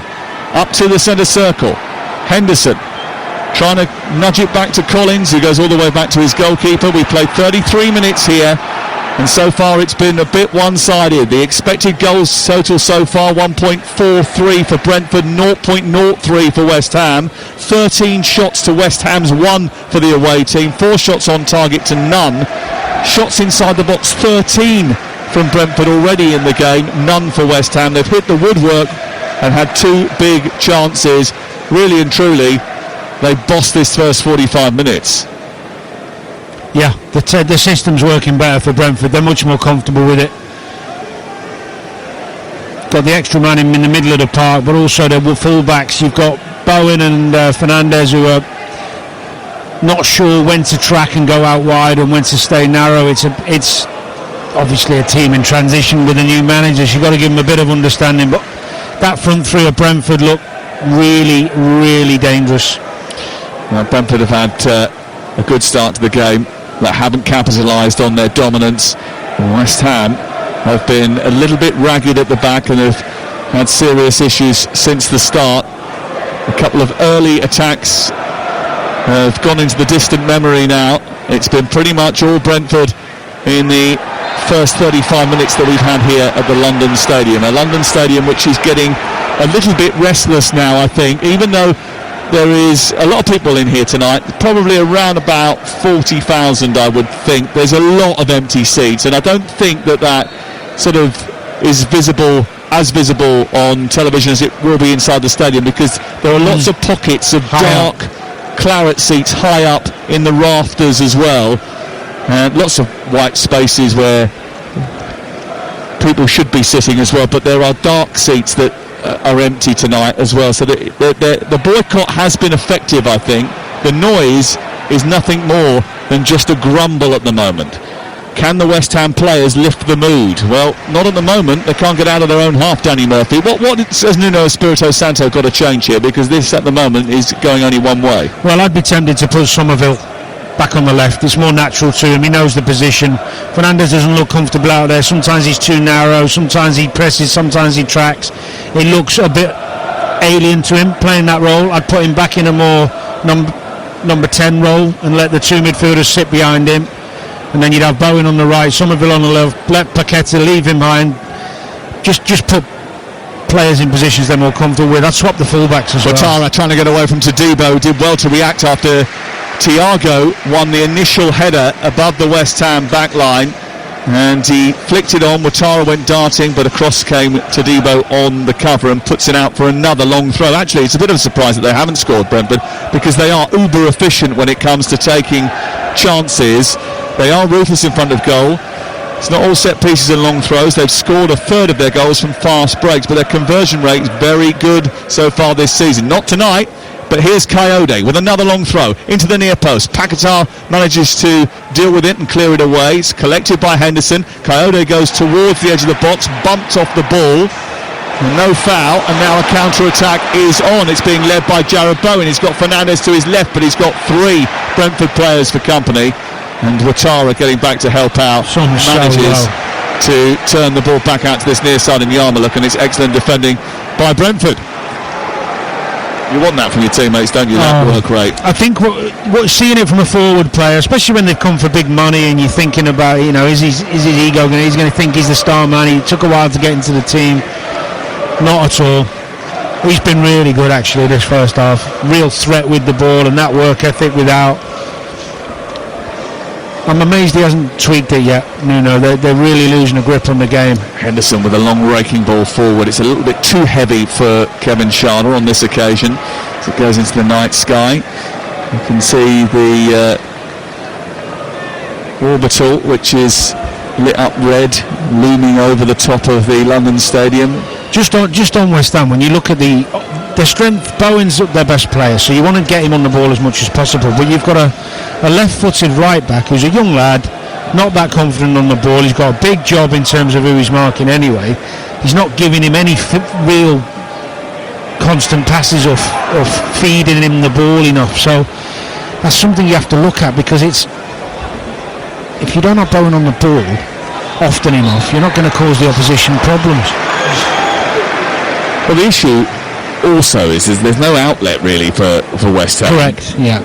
S2: up to the centre circle. Henderson trying to nudge it back to Collins, who goes all the way back to his goalkeeper. We played 33 minutes here, and so far it's been a bit one-sided. The expected goals total so far, 1.43 for Brentford, 0.03 for West Ham. 13 shots to West Ham's 1 for the away team, 4 shots on target to none. Shots inside the box, 13 from Brentford already in the game, none for West Ham. They've hit the woodwork and had 2 big chances. Really and truly, they bossed this first 45 minutes. Yeah, the system's working better for Brentford. They're much more comfortable with it. Got the extra man in the middle of the park, but also their full-backs. You've got Bowen and Fernandez, who are not sure when to track and go out wide and when to stay narrow. It's obviously a team in transition with a new manager. So you've got to give them a bit of understanding. But that front three of Brentford look really, really dangerous.
S1: Well, Brentford have had a good start to the game, that haven't capitalised on their dominance. West Ham have been a little bit ragged at the back and have had serious issues since the start. A couple of early attacks have gone into the distant memory now. It's been pretty much all Brentford in the first 35 minutes that we've had here at the London Stadium. A London Stadium which is getting a little bit restless now, I think, even though there is a lot of people in here tonight, probably around about 40,000 I would think. There's a lot of empty seats, and I don't think that sort of is as visible on television as it will be inside the stadium, because there are lots of pockets of dark claret seats high up in the rafters as well, and lots of white spaces where people should be sitting as well, but there are dark seats that are empty tonight as well. So the boycott has been effective, I think. The noise is nothing more than just a grumble at the moment. Can the West Ham players lift the mood? Well, not at the moment. They can't get out of their own half, Danny Murphy. What has Nuno Espirito Santo got to change here? Because this at the moment is going only one way.
S2: Well, I'd be tempted to put Somerville back on the left. It's more natural to him. He knows the position. Fernandez doesn't look comfortable out there. Sometimes he's too narrow, sometimes he presses, sometimes he tracks. It looks a bit alien to him playing that role. I'd put him back in a more number 10 role and let the 2 midfielders sit behind him, and then you'd have Bowen on the right, Somerville on the left, let Paqueta leave him behind. Just put players in positions they're more comfortable with. I'd swap the fullbacks as well.
S1: Ouattara trying to get away from Todibo, did well to react after Thiago won the initial header above the West Ham back line, and he flicked it on. Ouattara went darting, but across came Todibo on the cover and puts it out for another long throw. Actually, it's a bit of a surprise that they haven't scored, Brentford, because they are uber efficient when it comes to taking chances. They are ruthless in front of goal. It's not all set pieces and long throws. They've scored a third of their goals from fast breaks, but their conversion rate is very good so far this season. Not tonight, but here's Coyote with another long throw into the near post. Paquetá manages to deal with it and clear it away. It's collected by Henderson. Coyote goes towards the edge of the box, bumped off the ball. No foul, and now a counter-attack is on. It's being led by Jarrod Bowen. He's got Fernandes to his left, but he's got 3 Brentford players for company. And Ouattara getting back to help out, manages to turn the ball back out to this near side in Yarmouth, and it's excellent defending by Brentford. You want that from your teammates, don't you? That work rate.
S2: I think what seeing it from a forward player, especially when they've come for big money, and you're thinking about, is his ego going? He's going to think he's the star man. He took a while to get into the team. Not at all. He's been really good actually this first half. Real threat with the ball and that work ethic without. I'm amazed he hasn't tweaked it yet, Nuno. They're really losing a grip on the game.
S1: Henderson with a long raking ball forward. It's a little bit too heavy for Kevin Schade on this occasion as it goes into the night sky. You can see the orbital, which is lit up red, looming over the top of the London Stadium.
S2: Just on West Ham, when you look at their strength, Bowen's their best player, so you want to get him on the ball as much as possible, but you've got a left-footed right back who's a young lad, not that confident on the ball. He's got a big job in terms of who he's marking anyway. He's not giving him any real constant passes or feeding him the ball enough, so that's something you have to look at, because if you don't have Bowen on the ball often enough, you're not going to cause the opposition problems.
S1: Well, the issue also is there's no outlet really for West Ham.
S2: Correct, yeah.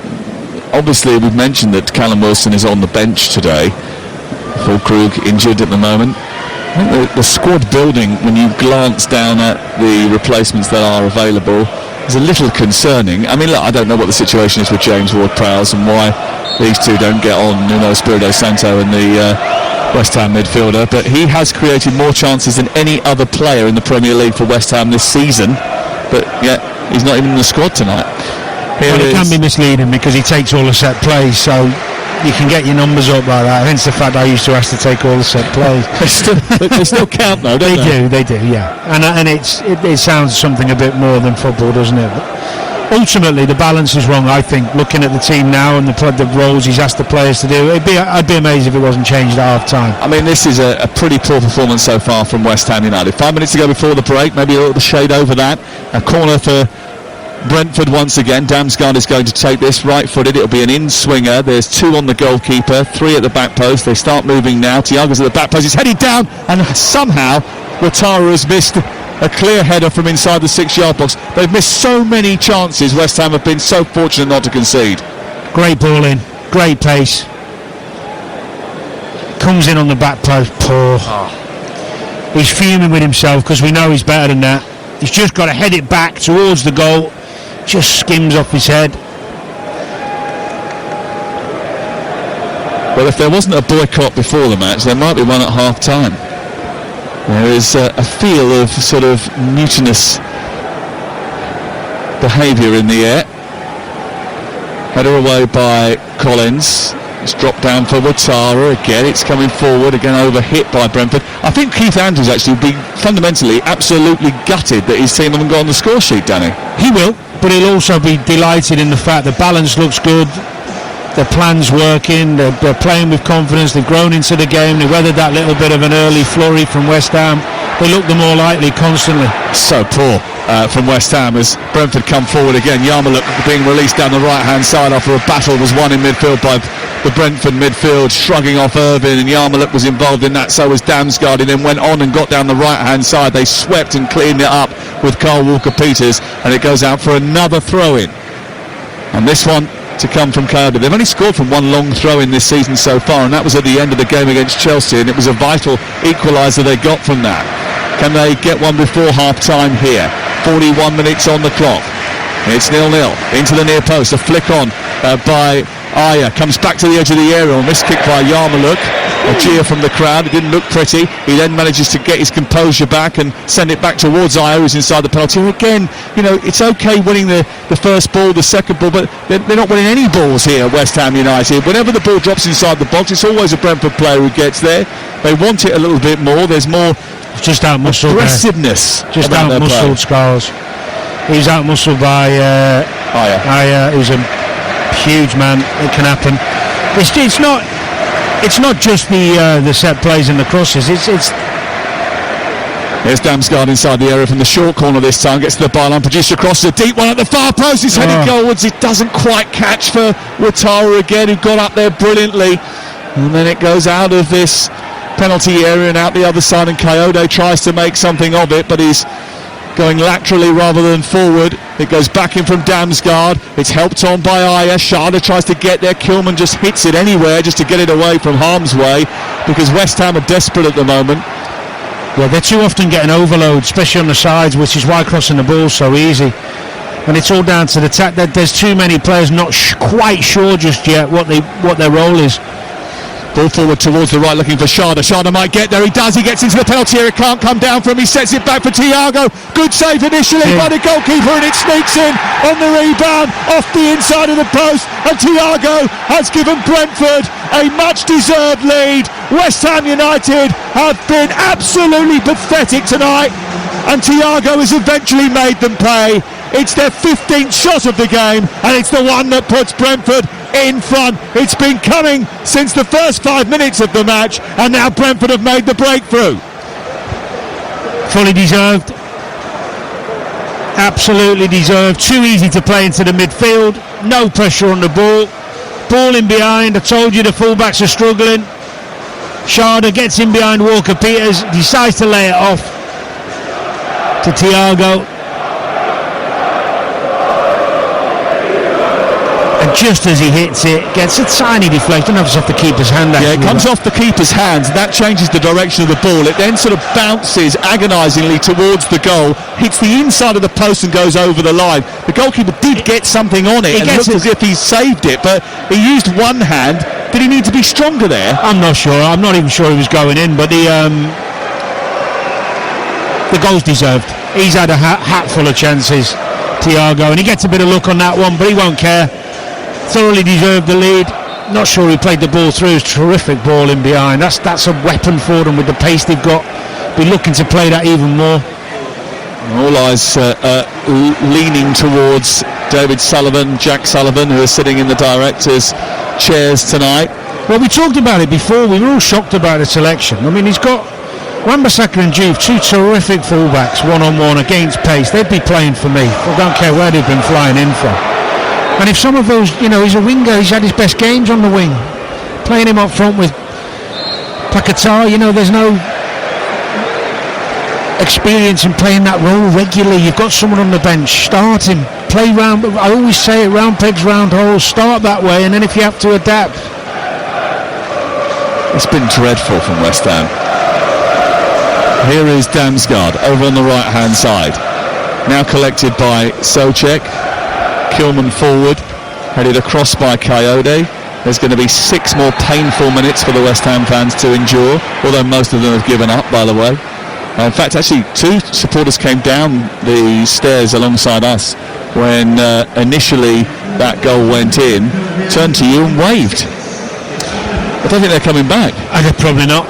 S1: Obviously, we've mentioned that Callum Wilson is on the bench today. Fulkrug injured at the moment. I think the squad building, when you glance down at the replacements that are available, is a little concerning. I mean, look, I don't know what the situation is with James Ward-Prowse and why these two don't get on, Espirito Santo and the West Ham midfielder, but he has created more chances than any other player in the Premier League for West Ham this season, but yet he's not even in the squad tonight.
S2: Well, it can be misleading because he takes all the set plays, so you can get your numbers up like that. Hence the fact I used to ask to take all the set plays.
S1: they still count though, don't they?
S2: They do, yeah. And it sounds something a bit more than football, doesn't it? But ultimately, the balance is wrong, I think, looking at the team now and the roles he's asked the players to do. I'd be amazed if it wasn't changed at half-time.
S1: I mean, this is a pretty poor performance so far from West Ham United. 5 minutes to go before the break, maybe a little shade over that. A corner for Brentford once again. Damsgaard is going to take this right-footed. It'll be an in-swinger. There's 2 on the goalkeeper, 3 at the back post. They start moving now. Thiago's at the back post. He's headed down, and somehow Ouattara has missed a clear header from inside the 6-yard box. They've missed so many chances. West Ham have been so fortunate not to concede.
S2: Great ball in, great pace. Comes in on the back post, poor. He's fuming with himself because we know he's better than that. He's just got to head it back towards the goal. Just skims off his head.
S1: Well, if there wasn't a boycott before the match, there might be one at half-time. There is a feel of sort of mutinous behaviour in the air. Header away by Collins. It's dropped down for Ouattara again. It's coming forward again, over hit by Brentford. I think Keith Andrews actually will be fundamentally absolutely gutted that his team haven't got on the score sheet, Danny.
S2: He will, but he'll also be delighted in the fact the balance looks good. Their plan's working, they're playing with confidence, they've grown into the game, they weathered that little bit of an early flurry from West Ham. They look the more likely constantly.
S1: So poor from West Ham as Brentford come forward again. Yarmouth being released down the right-hand side after a battle was won in midfield by the Brentford midfield, shrugging off Irvine, and Yarmouth was involved in that, so was Damsgaard. He then went on and got down the right-hand side. They swept and cleaned it up with Carl Walker-Peters, and it goes out for another throw-in. And this one to come from Coyote. They've only scored from one long throw in this season so far, and that was at the end of the game against Chelsea, and it was a vital equaliser they got from that. Can they get one before half-time here? 41 minutes on the clock. It's 0-0 into the near post. A flick on by Aya comes back to the edge of the area on this kick by Yarmuluk. A jeer from the crowd. It didn't look pretty. He then manages to get his composure back and send it back towards Aya, who's inside the penalty. And again, it's okay winning the first ball, the second ball, but they're not winning any balls here, West Ham United. Whenever the ball drops inside the box, it's always a Brentford player who gets there. They want it a little bit more. There's more
S2: just out-muscled
S1: aggressiveness.
S2: Just out-muscled, Scholes. He's out-muscled by Aya, who's a huge man. It can happen. It's not just the set plays and the crosses.
S1: There's Damsgaard inside the area from the short corner this time. Gets to the byline, produces a cross, a deep one at the far post. It's headed goalwards. It doesn't quite catch for Wataru again, who got up there brilliantly. And then it goes out of this penalty area and out the other side, and Coyote tries to make something of it, but he's going laterally rather than forward. It goes back in from Damsgaard. It's helped on by Aya. Sharda tries to get there. Kilman just hits it anywhere just to get it away from harm's way, because West Ham are desperate at the moment.
S2: Well, they're too often getting overload, especially on the sides, which is why crossing the ball's so easy. And it's all down to the attack. There's too many players not quite sure just yet what their role is.
S1: Ball forward towards the right, looking for Sharda. Sharda might get there. He does. He gets into the penalty area. Can't come down from him. He sets it back for Thiago. Good save initially by the goalkeeper, and it sneaks in on the rebound off the inside of the post. And Thiago has given Brentford a much-deserved lead. West Ham United have been absolutely pathetic tonight, and Thiago has eventually made them pay. It's their 15th shot of the game, and it's the one that puts Brentford in front. It's been coming since the first 5 minutes of the match, and now Brentford have made the breakthrough.
S2: Fully deserved. Absolutely deserved. Too easy to play into the midfield. No pressure on the ball. Ball in behind. I told you the fullbacks are struggling. Sharda gets in behind Walker Peters, decides to lay it off to Thiago. And just as he hits it, gets a tiny deflection. Off the keeper's hand.
S1: Yeah, it comes off the keeper's hands. That changes the direction of the ball. It then sort of bounces agonisingly towards the goal, hits the inside of the post and goes over the line. The goalkeeper did get something on it and looked as if he saved it, but he used one hand. Did he need to be stronger there?
S2: I'm not sure. I'm not even sure he was going in, but the goal's deserved. He's had a hat full of chances, Thiago, and he gets a bit of luck on that one, but he won't care. Thoroughly deserved the lead. Not sure he played the ball through. It's a terrific ball in behind. That's a weapon for them with the pace they've got. Be looking to play that even more.
S1: All eyes leaning towards David Sullivan, Jack Sullivan, who is sitting in the directors' chairs tonight.
S2: Well, we talked about it before. We were all shocked about the selection. I mean, he's got Wan-Bissaka and Juve, two terrific fullbacks, one-on-one against pace. They'd be playing for me. I don't care where they've been flying in from. And if some of those, he's a winger, he's had his best games on the wing. Playing him up front with Paquetá, there's no experience in playing that role regularly. You've got someone on the bench. Start him. Play round. I always say it, round pegs, round holes. Start that way, and then if you have to adapt.
S1: It's been dreadful from West Ham. Here is Damsgaard over on the right-hand side. Now collected by Souček. Kilman forward, headed across by Coyote. There's going to be 6 more painful minutes for the West Ham fans to endure, although most of them have given up, by the way. In fact, actually, 2 supporters came down the stairs alongside us when initially that goal went in, turned to you and waved. I don't think they're coming back.
S2: Probably not.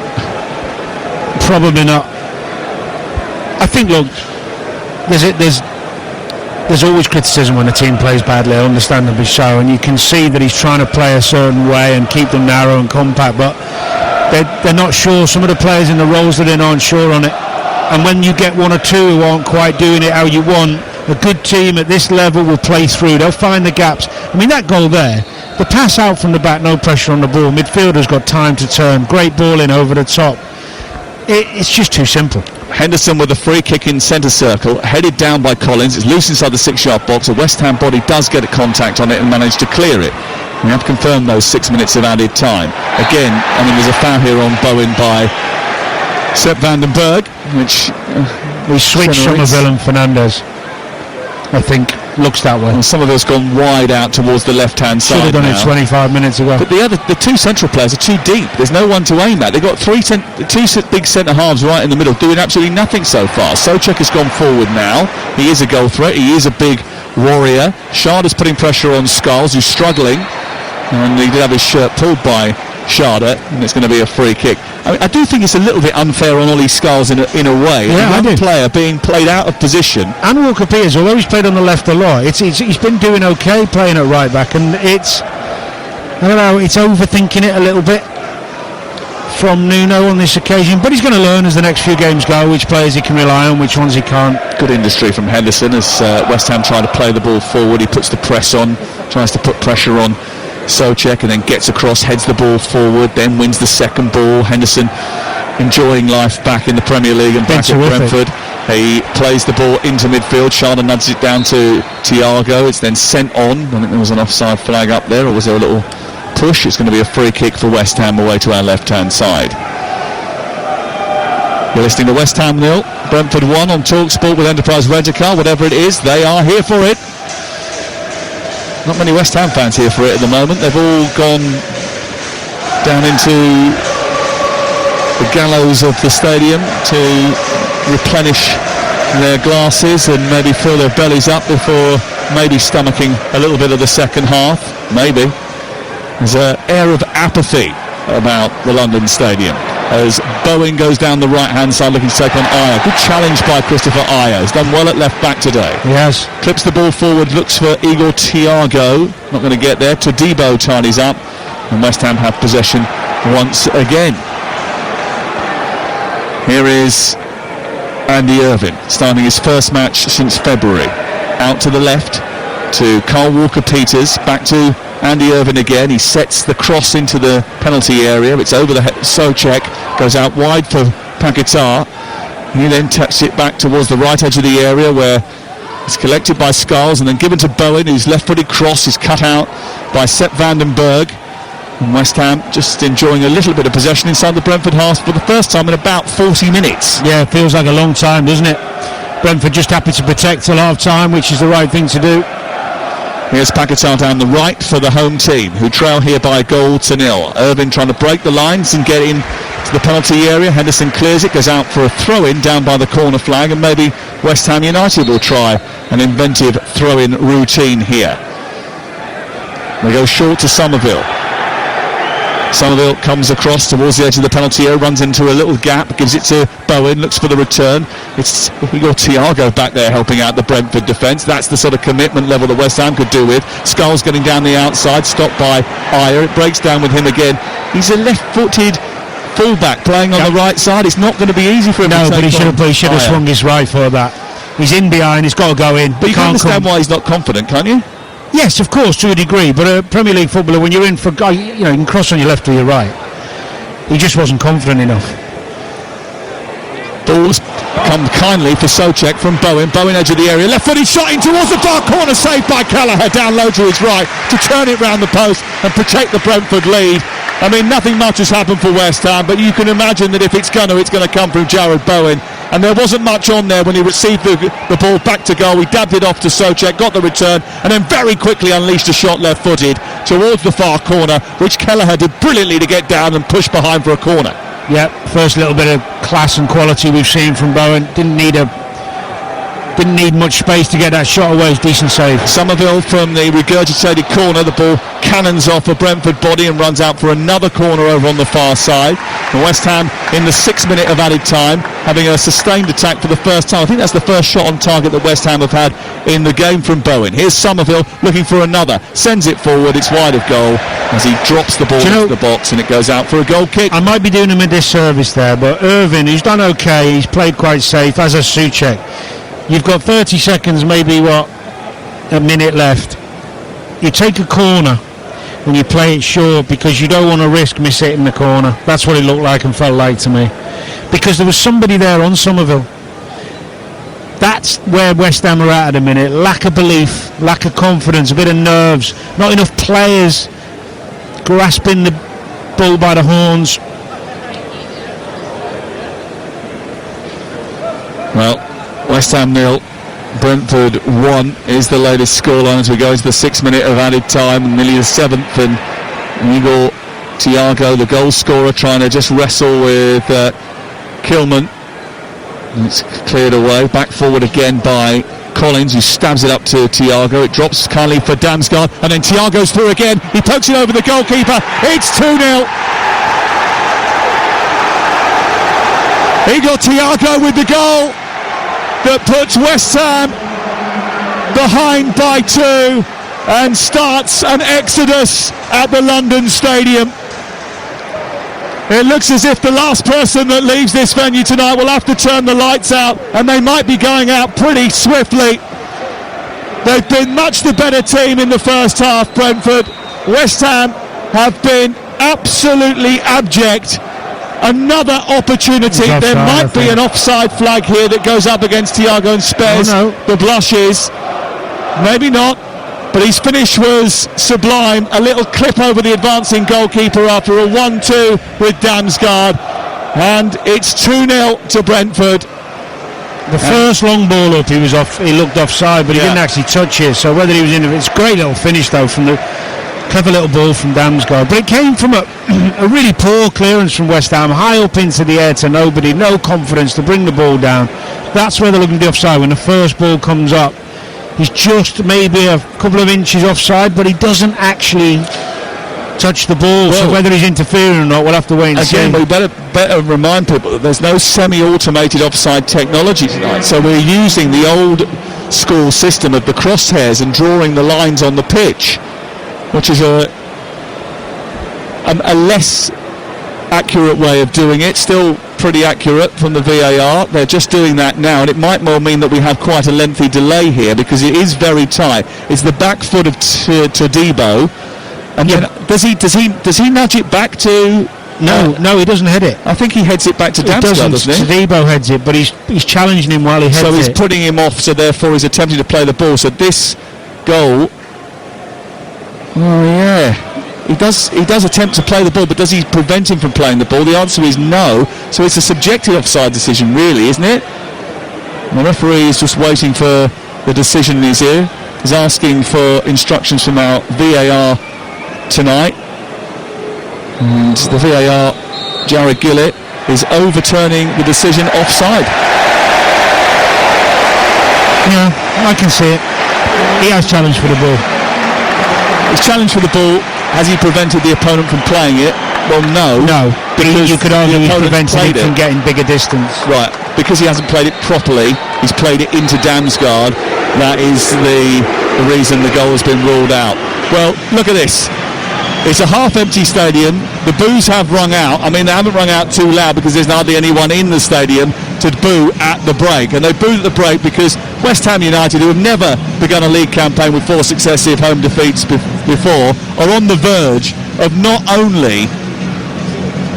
S2: Probably not. I think, look, there's always criticism when a team plays badly, understandably so, and you can see that he's trying to play a certain way and keep them narrow and compact, but they're not sure. Some of the players in the roles that they're not sure on it, and when you get 1 or 2 who aren't quite doing it how you want, a good team at this level will play through. They'll find the gaps. I mean, that goal there, the pass out from the back, no pressure on the ball, midfielder's got time to turn, great ball in over the top. It's just too simple.
S1: Henderson with a free kick in centre circle, headed down by Collins. It's loose inside the 6-yard box. A West Ham body does get a contact on it and manage to clear it. We have confirmed those 6 minutes of added time. Again, there's a foul here on Bowen by Sepp van den Berg, which
S2: we switched Somerville and Fernandes. I think. Looks that way.
S1: Well, Somerville's gone wide out towards the left-hand side.
S2: Should have done
S1: now.
S2: it 25 minutes ago.
S1: But the two central players are too deep. There's no one to aim at. They've got two big centre halves right in the middle, doing absolutely nothing so far. Souček has gone forward now. He is a goal threat. He is a big warrior. Sharda's putting pressure on Skulls, who's struggling, and he did have his shirt pulled by Sharda, and it's going to be a free kick. I mean, I do think it's a little bit unfair on Ollie Skulls in a way.
S2: Yeah,
S1: one player being played out of position.
S2: And Walker Peters, although he's played on the left a lot, he's been doing okay playing at right back, and it's overthinking it a little bit from Nuno on this occasion, but he's going to learn as the next few games go which players he can rely on, which ones he can't.
S1: Good industry from Henderson as West Ham trying to play the ball forward. He puts the press on, tries to put pressure on Souček, and then gets across, heads the ball forward, then wins the second ball. Henderson enjoying life back in the Premier League and back at Brentford. He plays the ball into midfield. Sharda nudges it down to Thiago. It's then sent on. I think there was an offside flag up there, or was there a little push? It's going to be a free kick for West Ham away to our left-hand side. You're listening to West Ham 0, Brentford 1 on TalkSport with Enterprise Rent-A-Car. Whatever it is, they are here for it. Not many West Ham fans here for it at the moment. They've all gone down into the gallows of the stadium to replenish their glasses and maybe fill their bellies up before maybe stomaching a little bit of the second half. Maybe. There's an air of apathy about the London Stadium as Bowen goes down the right-hand side looking to take on Ayer. Good challenge by Christopher Ayer. He's done well at left-back today.
S2: Yes.
S1: Clips the ball forward, looks for Igor Thiago. Not going to get there. Todibo tidies up. And West Ham have possession once again. Here is Andy Irvine, starting his first match since February. Out to the left to Carl Walker-Peters. Back to Andy Irvine again. He sets the cross into the penalty area. It's over the Souček, goes out wide for Paquetá. He then taps it back towards the right edge of the area where it's collected by Skulls and then given to Bowen, whose left-footed cross is cut out by Sepp van den Berg. And West Ham just enjoying a little bit of possession inside the Brentford half for the first time in about 40 minutes.
S2: Yeah, it feels like a long time, doesn't it? Brentford just happy to protect till half-time, which is the right thing to do.
S1: Here's Paquetá down the right for the home team, who trail here by 1-0. Irvine trying to break the lines and get in to the penalty area. Henderson clears it, goes out for a throw-in down by the corner flag, and maybe West Ham United will try an inventive throw-in routine here. They go short to Somerville. Somerville comes across towards the edge of the penalty area, runs into a little gap, gives it to Bowen, looks for the return. We got Thiago back there helping out the Brentford defence. That's the sort of commitment level that West Ham could do with. Skulls getting down the outside, stopped by Ayer. It breaks down with him again. He's a left-footed fullback playing on the right side. It's not going to be easy for him to take on.
S2: No, but he should have swung his right for that. He's in behind, he's got to go in.
S1: But you can understand why he's not confident, can't you?
S2: Yes, of course, to a degree, but a Premier League footballer, when you're in for, you can cross on your left or your right. He just wasn't confident enough.
S1: Balls come kindly for Souček from Bowen. Bowen edge of the area, left-footed shot in towards the far corner, saved by Kelleher, down low to his right to turn it round the post and protect the Brentford lead. I mean, nothing much has happened for West Ham, but you can imagine that if it's going to come from Jared Bowen. And there wasn't much on there when he received the ball back to goal. He dabbed it off to Souček, got the return, and then very quickly unleashed a shot left-footed towards the far corner, which Kelleher did brilliantly to get down and push behind for a corner.
S2: Yep, first little bit of class and quality we've seen from Bowen. Didn't need much space to get that shot away. It's decent save.
S1: Somerville from the regurgitated corner. The ball cannons off a Brentford body and runs out for another corner over on the far side. And West Ham in the 6th minute of added time having a sustained attack for the first time. I think that's the first shot on target that West Ham have had in the game from Bowen. Here's Somerville looking for another. Sends it forward. It's wide of goal as he drops the ball into the box and it goes out for a goal kick.
S2: I might be doing him a disservice there, but Irvine, who's done okay, he's played quite safe, as a Souček. You've got 30 seconds, maybe a minute left. You take a corner when you play it short because you don't want to risk hitting the corner. That's what it looked like and felt like to me. Because there was somebody there on Somerville. That's where West Ham are at a minute. Lack of belief, lack of confidence, a bit of nerves, not enough players grasping the bull by the horns.
S1: Well, West Ham 0, Brentford 1 is the latest scoreline as we go into the 6th minute of added time, and nearly the 7th, and Igor Thiago, the goal scorer, trying to just wrestle with Kilman. And it's cleared away, back forward again by Collins, who stabs it up to Thiago. It drops kindly for Damsgaard, and then Thiago's through again. He pokes it over the goalkeeper. It's 2-0. Igor Thiago with the goal that puts West Ham behind by 2 and starts an exodus at the London Stadium. It looks as if the last person that leaves this venue tonight will have to turn the lights out, and they might be going out pretty swiftly. They've been much the better team in the first half, Brentford. West Ham have been absolutely abject. Another opportunity. There might be an offside flag here that goes up against Thiago and spares the blushes. Maybe not, but his finish was sublime. A little clip over the advancing goalkeeper after a 1-2 with Damsgaard, and it's 2-0 to Brentford.
S2: The first long ball up, he looked offside, but he didn't actually touch it, so whether he was in it, it's a great little finish though from the clever little ball from Damsgaard, but it came from a really poor clearance from West Ham, high up into the air to nobody, no confidence to bring the ball down. That's where they're looking to be offside. When the first ball comes up, he's just maybe a couple of inches offside, but he doesn't actually touch the ball. So whether he's interfering or not, we'll have to wait and see.
S1: Again, we better remind people that there's no semi-automated offside technology tonight, so we're using the old school system of the crosshairs and drawing the lines on the pitch, which is a less accurate way of doing it. Still pretty accurate from the VAR. They're just doing that now, and it might well mean that we have quite a lengthy delay here because it is very tight. It's the back foot of Todibo, and then does he nudge it back to?
S2: No, he doesn't head it.
S1: I think he heads it back to Damsgaard, doesn't he?
S2: Todibo heads it, but he's challenging him while he heads it.
S1: So he's putting him off, so therefore he's attempting to play the ball. So this goal. Oh yeah, he does attempt to play the ball, but does he prevent him from playing the ball? The answer is no. So it's a subjective offside decision, really, isn't it? The referee is just waiting for the decision in his ear. He's asking for instructions from our VAR tonight, and the VAR, Jared Gillett, is overturning the decision offside.
S2: Yeah, I can see it. He has challenged for the ball.
S1: He's challenged for the ball. Has he prevented the opponent from playing it? Well, no.
S2: No, because you could argue he's prevented it from getting bigger distance.
S1: Right, because he hasn't played it properly, he's played it into Damsgaard. That is the reason the goal has been ruled out. Well, look at this. It's a half-empty stadium. The boos have rung out. I mean, they haven't rung out too loud because there's hardly anyone in the stadium to boo at the break. And they booed at the break because West Ham United, who have never begun a league campaign with 4 successive home defeats before, are on the verge of not only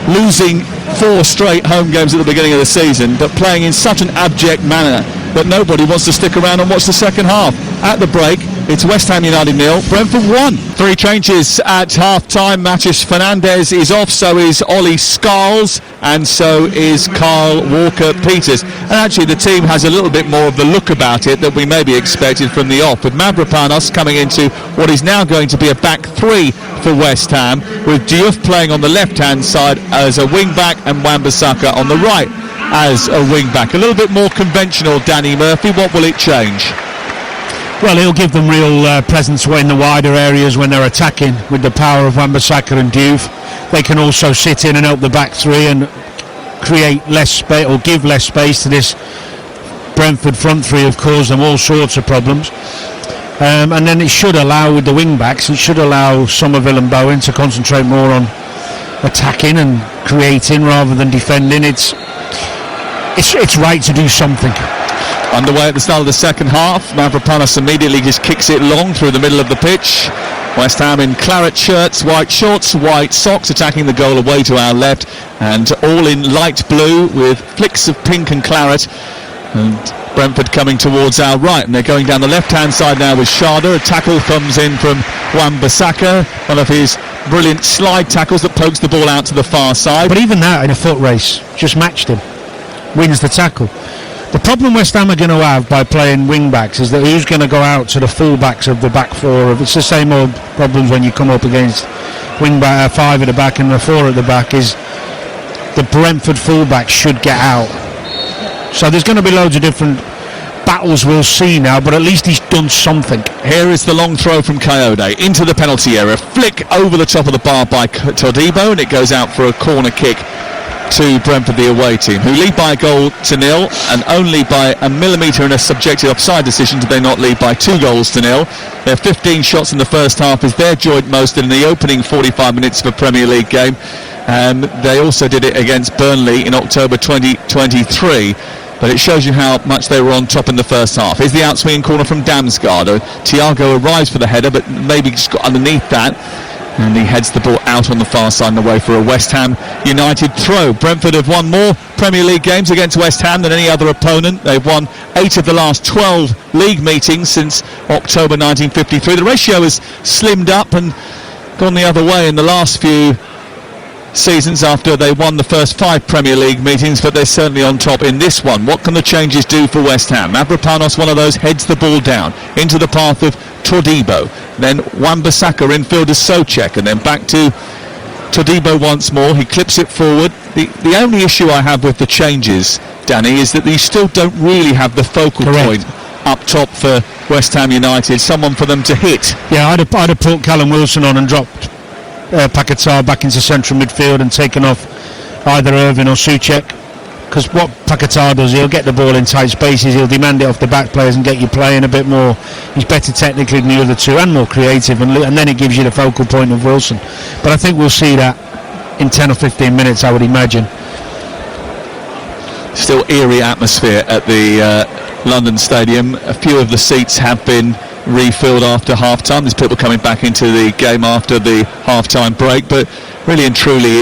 S1: losing 4 straight home games at the beginning of the season, but playing in such an abject manner that nobody wants to stick around and watch the second half. At the break, it's West Ham United 0, Brentford 1. 3 changes at half-time. Mathias Fernandes is off, so is Ollie Scholes, and so is Kyle Walker-Peters. And actually the team has a little bit more of the look about it that we maybe expected from the off, with Mavropanos coming into what is now going to be a back 3 for West Ham, with Diouf playing on the left-hand side as a wing-back and Wan-Bissaka on the right as a wing-back. A little bit more conventional, Danny Murphy. What will it change?
S2: Well, he'll give them real presence in the wider areas when they're attacking with the power of Wan-Bissaka and Diouf. They can also sit in and help the back 3 and create less space, or give less space to this Brentford front 3. Have caused them all sorts of problems. And then it should allow, with the wing backs, it should allow Somerville and Bowen to concentrate more on attacking and creating rather than defending. It's right to do something.
S1: Underway at the start of the second half. Mavropanos immediately just kicks it long through the middle of the pitch. West Ham in claret shirts, white shorts, white socks, attacking the goal away to our left, and all in light blue with flicks of pink and claret. And Brentford coming towards our right, and they're going down the left-hand side now with Sharda. A tackle comes in from Wan-Bissaka, one of his brilliant slide tackles that pokes the ball out to the far side.
S2: But even that in a foot race, just matched him, wins the tackle. The problem West Ham are going to have by playing wing-backs is that who's going to go out to the full-backs of the back four. It's the same old problems when you come up against wing-back, 5 at the back and the 4 at the back, is the Brentford full-back should get out. So there's going to be loads of different battles we'll see now, but at least he's done something.
S1: Here is the long throw from Coyote into the penalty area. Flick over the top of the bar by Todibo, and it goes out for a corner kick to Brentford, the away team, who lead by a goal to 0, and only by a millimetre in a subjective offside decision did they not lead by 2 goals to 0. Their 15 shots in the first half is their joint most in the opening 45 minutes of a Premier League game. They also did it against Burnley in October 2023. But it shows you how much they were on top in the first half. Here's the outswinging corner from Damsgaard. Thiago arrives for the header, but maybe just got underneath that. And he heads the ball out on the far side and away for a West Ham United throw. Brentford have won more Premier League games against West Ham than any other opponent. They've won 8 of the last 12 league meetings since October 1953. The ratio has slimmed up and gone the other way in the last few seasons after they won the first 5 Premier League meetings, but they're certainly on top in this one. What can the changes do for West Ham? Mavropanos, one of those, heads the ball down into the path of Todibo. Then Wan-Bissaka infield to Souček, and then back to Todibo once more. He clips it forward. The only issue I have with the changes, Danny, is that you still don't really have the focal point up top for West Ham United, someone for them to hit.
S2: Yeah, I'd have put Callum Wilson on and dropped Paquetá back into central midfield and taken off either Irvine or Souček, because what Paquetá does, he'll get the ball in tight spaces, he'll demand it off the back players and get you playing a bit more. He's better technically than the other two and more creative, and then it gives you the focal point of Wilson. But I think we'll see that in 10 or 15 minutes, I would imagine.
S1: Still eerie atmosphere at the London Stadium. A few of the seats have been refilled after half-time. There's people coming back into the game after the half-time break, but really and truly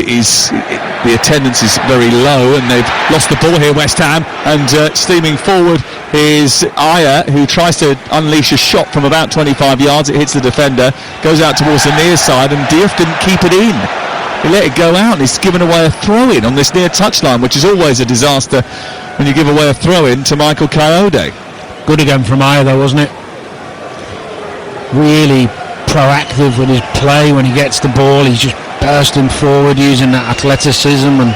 S1: the attendance is very low, and they've lost the ball here, West Ham, and steaming forward is Ayer, who tries to unleash a shot from about 25 yards. It hits the defender, goes out towards the near side, and Diouf didn't keep it in. He let it go out, and he's given away a throw-in on this near touchline, which is always a disaster when you give away a throw-in to Michael Coyote.
S2: Good again from Ayer though, wasn't it? Really proactive with his play. When he gets the ball, he's just bursting forward using that athleticism and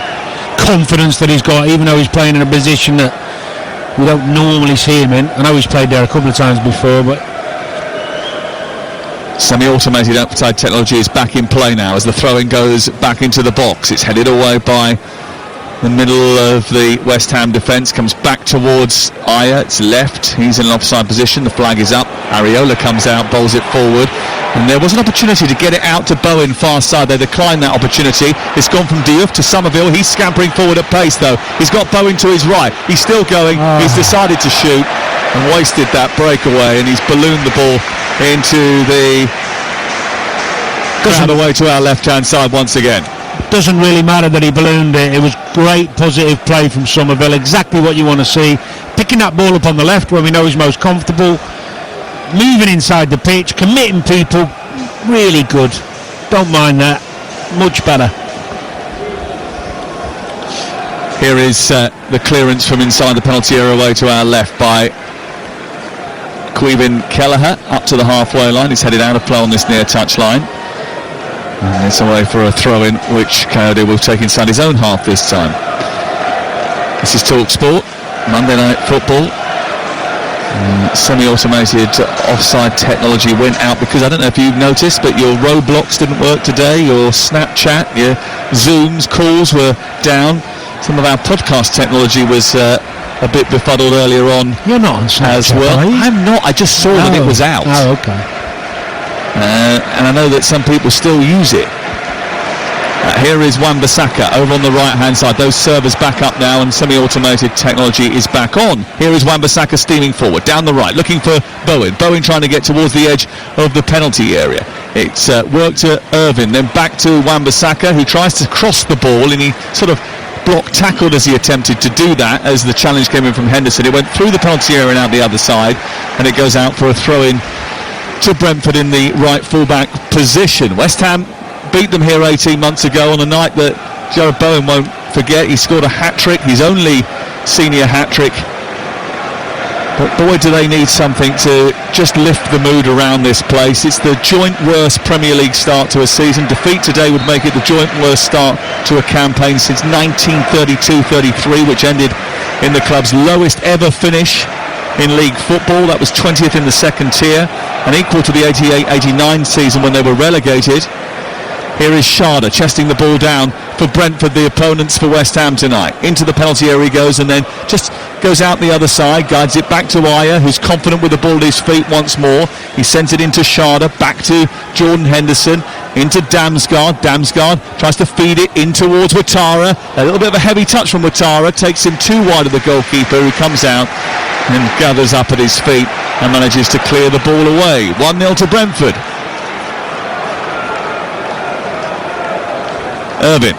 S2: confidence that he's got, even though he's playing in a position that we don't normally see him in. I know he's played there a couple of times before, but
S1: semi-automated outside technology is back in play now as the throw-in goes back into the box. It's headed away by the middle of the West Ham defence, comes back towards Ayer. It's left, he's in an offside position, the flag is up. Areola comes out, bowls it forward, and there was an opportunity to get it out to Bowen far side. They declined that opportunity. It's gone from Diouf to Somerville. He's scampering forward at pace though. He's got Bowen to his right, he's still going. He's decided to shoot and wasted that breakaway, and he's ballooned the ball into the crowd away to our left hand side once again.
S2: Doesn't really matter that he ballooned it. It was great positive play from Somerville, exactly what you want to see. Picking that ball up on the left where we know he's most comfortable, moving inside the pitch, committing people, really good. Don't mind that, much better.
S1: Here is the clearance from inside the penalty area away to our left by Caoimhin Kelleher up to the halfway line. He's headed out of play on this near touch line. And it's away for a throw-in, which Coyote will take inside his own half this time. This is TalkSport, Monday Night Football. Semi-automated offside technology went out because, I don't know if you've noticed, but your Roblox didn't work today, your Snapchat, your Zooms, calls were down. Some of our podcast technology was a bit befuddled earlier on.
S2: You're not on Snapchat,
S1: as well.
S2: are you?
S1: I'm not, I just saw that it was out.
S2: Oh, okay.
S1: And I know that some people still use it. Here is Wan-Bissaka over on the right hand side. Those servers back up now and semi-automated technology is back on. Here is Wan-Bissaka steaming forward down the right, looking for Bowen. Bowen trying to get towards the edge of the penalty area. It's worked to Irvine, then back to Wan-Bissaka, who tries to cross the ball, and he sort of block tackled as he attempted to do that as the challenge came in from Henderson. It went through the penalty area and out the other side, and it goes out for a throw-in to Brentford in the right fullback position. West Ham beat them here 18 months ago on a night that Jared Bowen won't forget. He scored a hat-trick, his only senior hat-trick But boy, do they need something to just lift the mood around this place. It's the joint worst Premier League start to a season. Defeat today would make it the joint worst start to a campaign since 1932-33, which ended in the club's lowest ever finish in league football. That was 20th in the second tier and equal to the 88-89 season when they were relegated. Here is Sharda chesting the ball down for Brentford, the opponents for West Ham tonight. Into the penalty area he goes and then just goes out the other side, guides it back to Ayer, who's confident with the ball at his feet once more. He sends it into Sharda, back to Jordan Henderson, into Damsgaard. Damsgaard tries to feed it in towards Ouattara. A little bit of a heavy touch from Ouattara, takes him too wide of the goalkeeper, who comes out and gathers up at his feet and manages to clear the ball away. 1-0 to Brentford. Irvine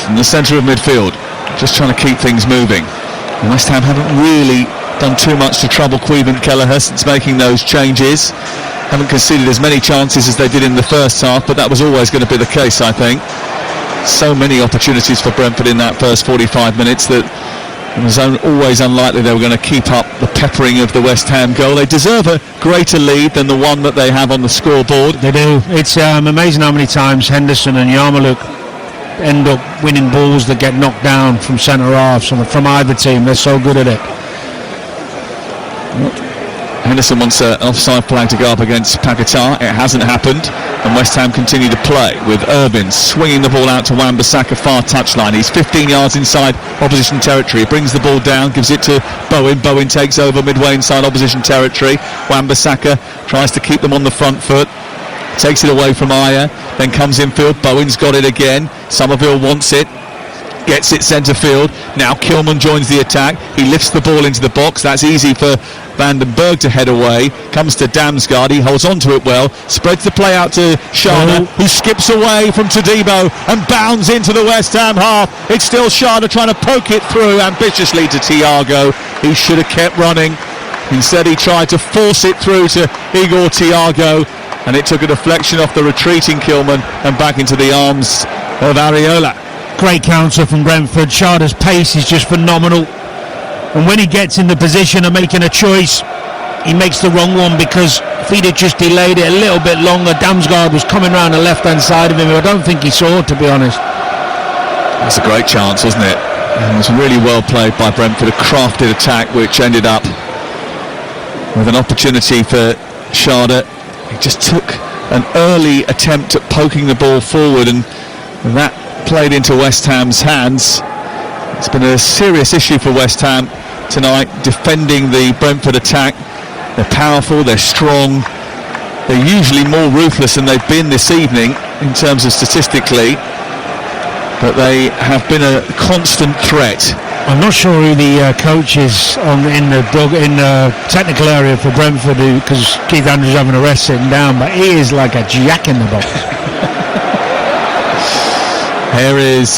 S1: in the centre of midfield, just trying to keep things moving. And West Ham haven't really done too much to trouble Queven Kelleher since making those changes. Haven't conceded as many chances as they did in the first half, but that was always going to be the case, I think. So many opportunities for Brentford in that first 45 minutes that it was always unlikely they were going to keep up the peppering of the West Ham goal. They deserve a greater lead than the one that they have on the scoreboard.
S2: They do. It's amazing how many times Henderson and Yarmouk end up winning balls that get knocked down from centre half from either team. They're so good at it.
S1: Henderson wants an offside flag to go up against Paquetá. It hasn't happened, and West Ham continue to play with Irvine swinging the ball out to Wan-Bissaka far touchline. He's 15 yards inside opposition territory. He brings the ball down, gives it to Bowen. Bowen takes over midway inside opposition territory. Wan-Bissaka tries to keep them on the front foot. Takes it away from Ayer, then comes infield. Bowen's got it again. Somerville wants it, gets it centre field. Now Kilman joins the attack. He lifts the ball into the box. That's easy for Van den Berg to head away. Comes to Damsgaard. He holds on to it well. Spreads the play out to Sharda, who skips away from Todibo and bounds into the West Ham half. It's still Sharda trying to poke it through ambitiously to Thiago. He should have kept running. Instead he tried to force it through to Igor Thiago, and it took a deflection off the retreating Kilman and back into the arms of Areola.
S2: Great counter from Brentford. Sharda's pace is just phenomenal, and when he gets in the position of making a choice, he makes the wrong one, because if he'd have just delayed it a little bit longer, Damsgaard was coming round the left hand side of him, who I don't think he saw, to be honest.
S1: That's a great chance, wasn't it? It was really well played by Brentford, a crafted attack which ended up with an opportunity for Sharda. He just took an early attempt at poking the ball forward, and that played into West Ham's hands. It's been a serious issue for West Ham tonight, defending the Brentford attack. They're powerful, they're strong, they're usually more ruthless than they've been this evening in terms of statistically, but they have been a constant threat.
S2: I'm not sure who the coach is in the technical area for Brentford, because Keith Andrews having a rest sitting down, but he is like a jack in the box.
S1: Here is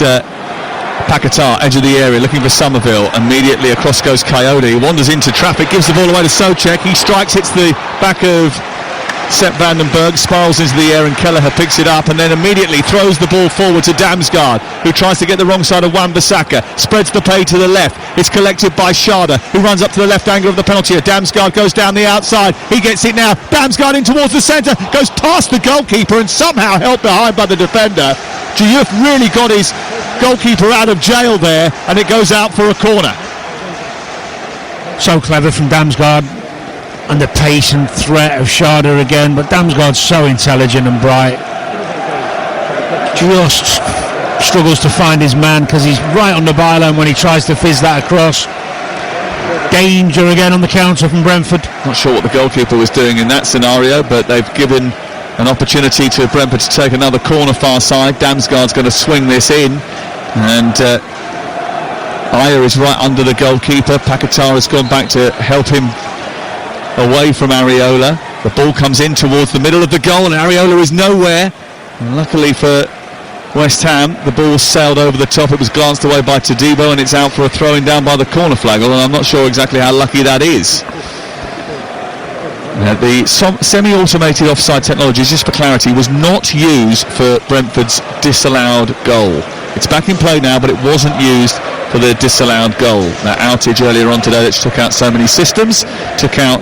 S1: Paquetá, edge of the area, looking for Somerville. Immediately across goes Coyote. He wanders into traffic, gives the ball away to Souček. He strikes, hits the back of Sepp van den Berg, spirals into the air, and Kelleher picks it up and then immediately throws the ball forward to Damsgaard, who tries to get the wrong side of Wan-Bissaka, spreads the play to the left. It's collected by Sharda, who runs up to the left angle of the penalty area. Damsgaard goes down the outside. He gets it now. Damsgaard in towards the centre, goes past the goalkeeper and somehow held behind by the defender. Diouf really got his goalkeeper out of jail there, and it goes out for a corner.
S2: So clever from Damsgaard, and the pace and threat of Sharda again, but Damsgaard's so intelligent and bright. Just struggles to find his man, because he's right on the byline when he tries to fizz that across. Danger again on the counter from Brentford.
S1: Not sure what the goalkeeper was doing in that scenario, but they've given an opportunity to Brentford to take another corner far side. Damsgaard's going to swing this in, and Ayer is right under the goalkeeper. Paquetá has gone back to help him away from Areola. The ball comes in towards the middle of the goal, and Areola is nowhere. And luckily for West Ham, the ball sailed over the top. It was glanced away by Todibo, and it's out for a throwing down by the corner flag, although I'm not sure exactly how lucky that is. The semi-automated offside technology, just for clarity, was not used for Brentford's disallowed goal. It's back in play now, but it wasn't used for for the disallowed goal. That outage earlier on today that took out so many systems, took out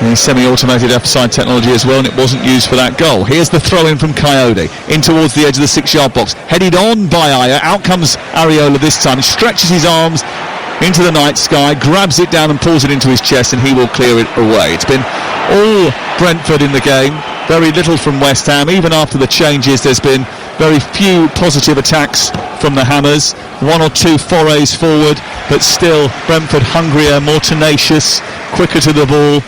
S1: the semi-automated offside technology as well, and it wasn't used for that goal. Here's the throw-in from Coyote, in towards the edge of the 6-yard box, headed on by Aya. Out comes Areola this time. He stretches his arms into the night sky, grabs it down and pulls it into his chest, and he will clear it away. It's been all Brentford in the game, very little from West Ham. Even after the changes, there's been very few positive attacks from the Hammers, one or two forays forward, but still Brentford hungrier, more tenacious, quicker to the ball,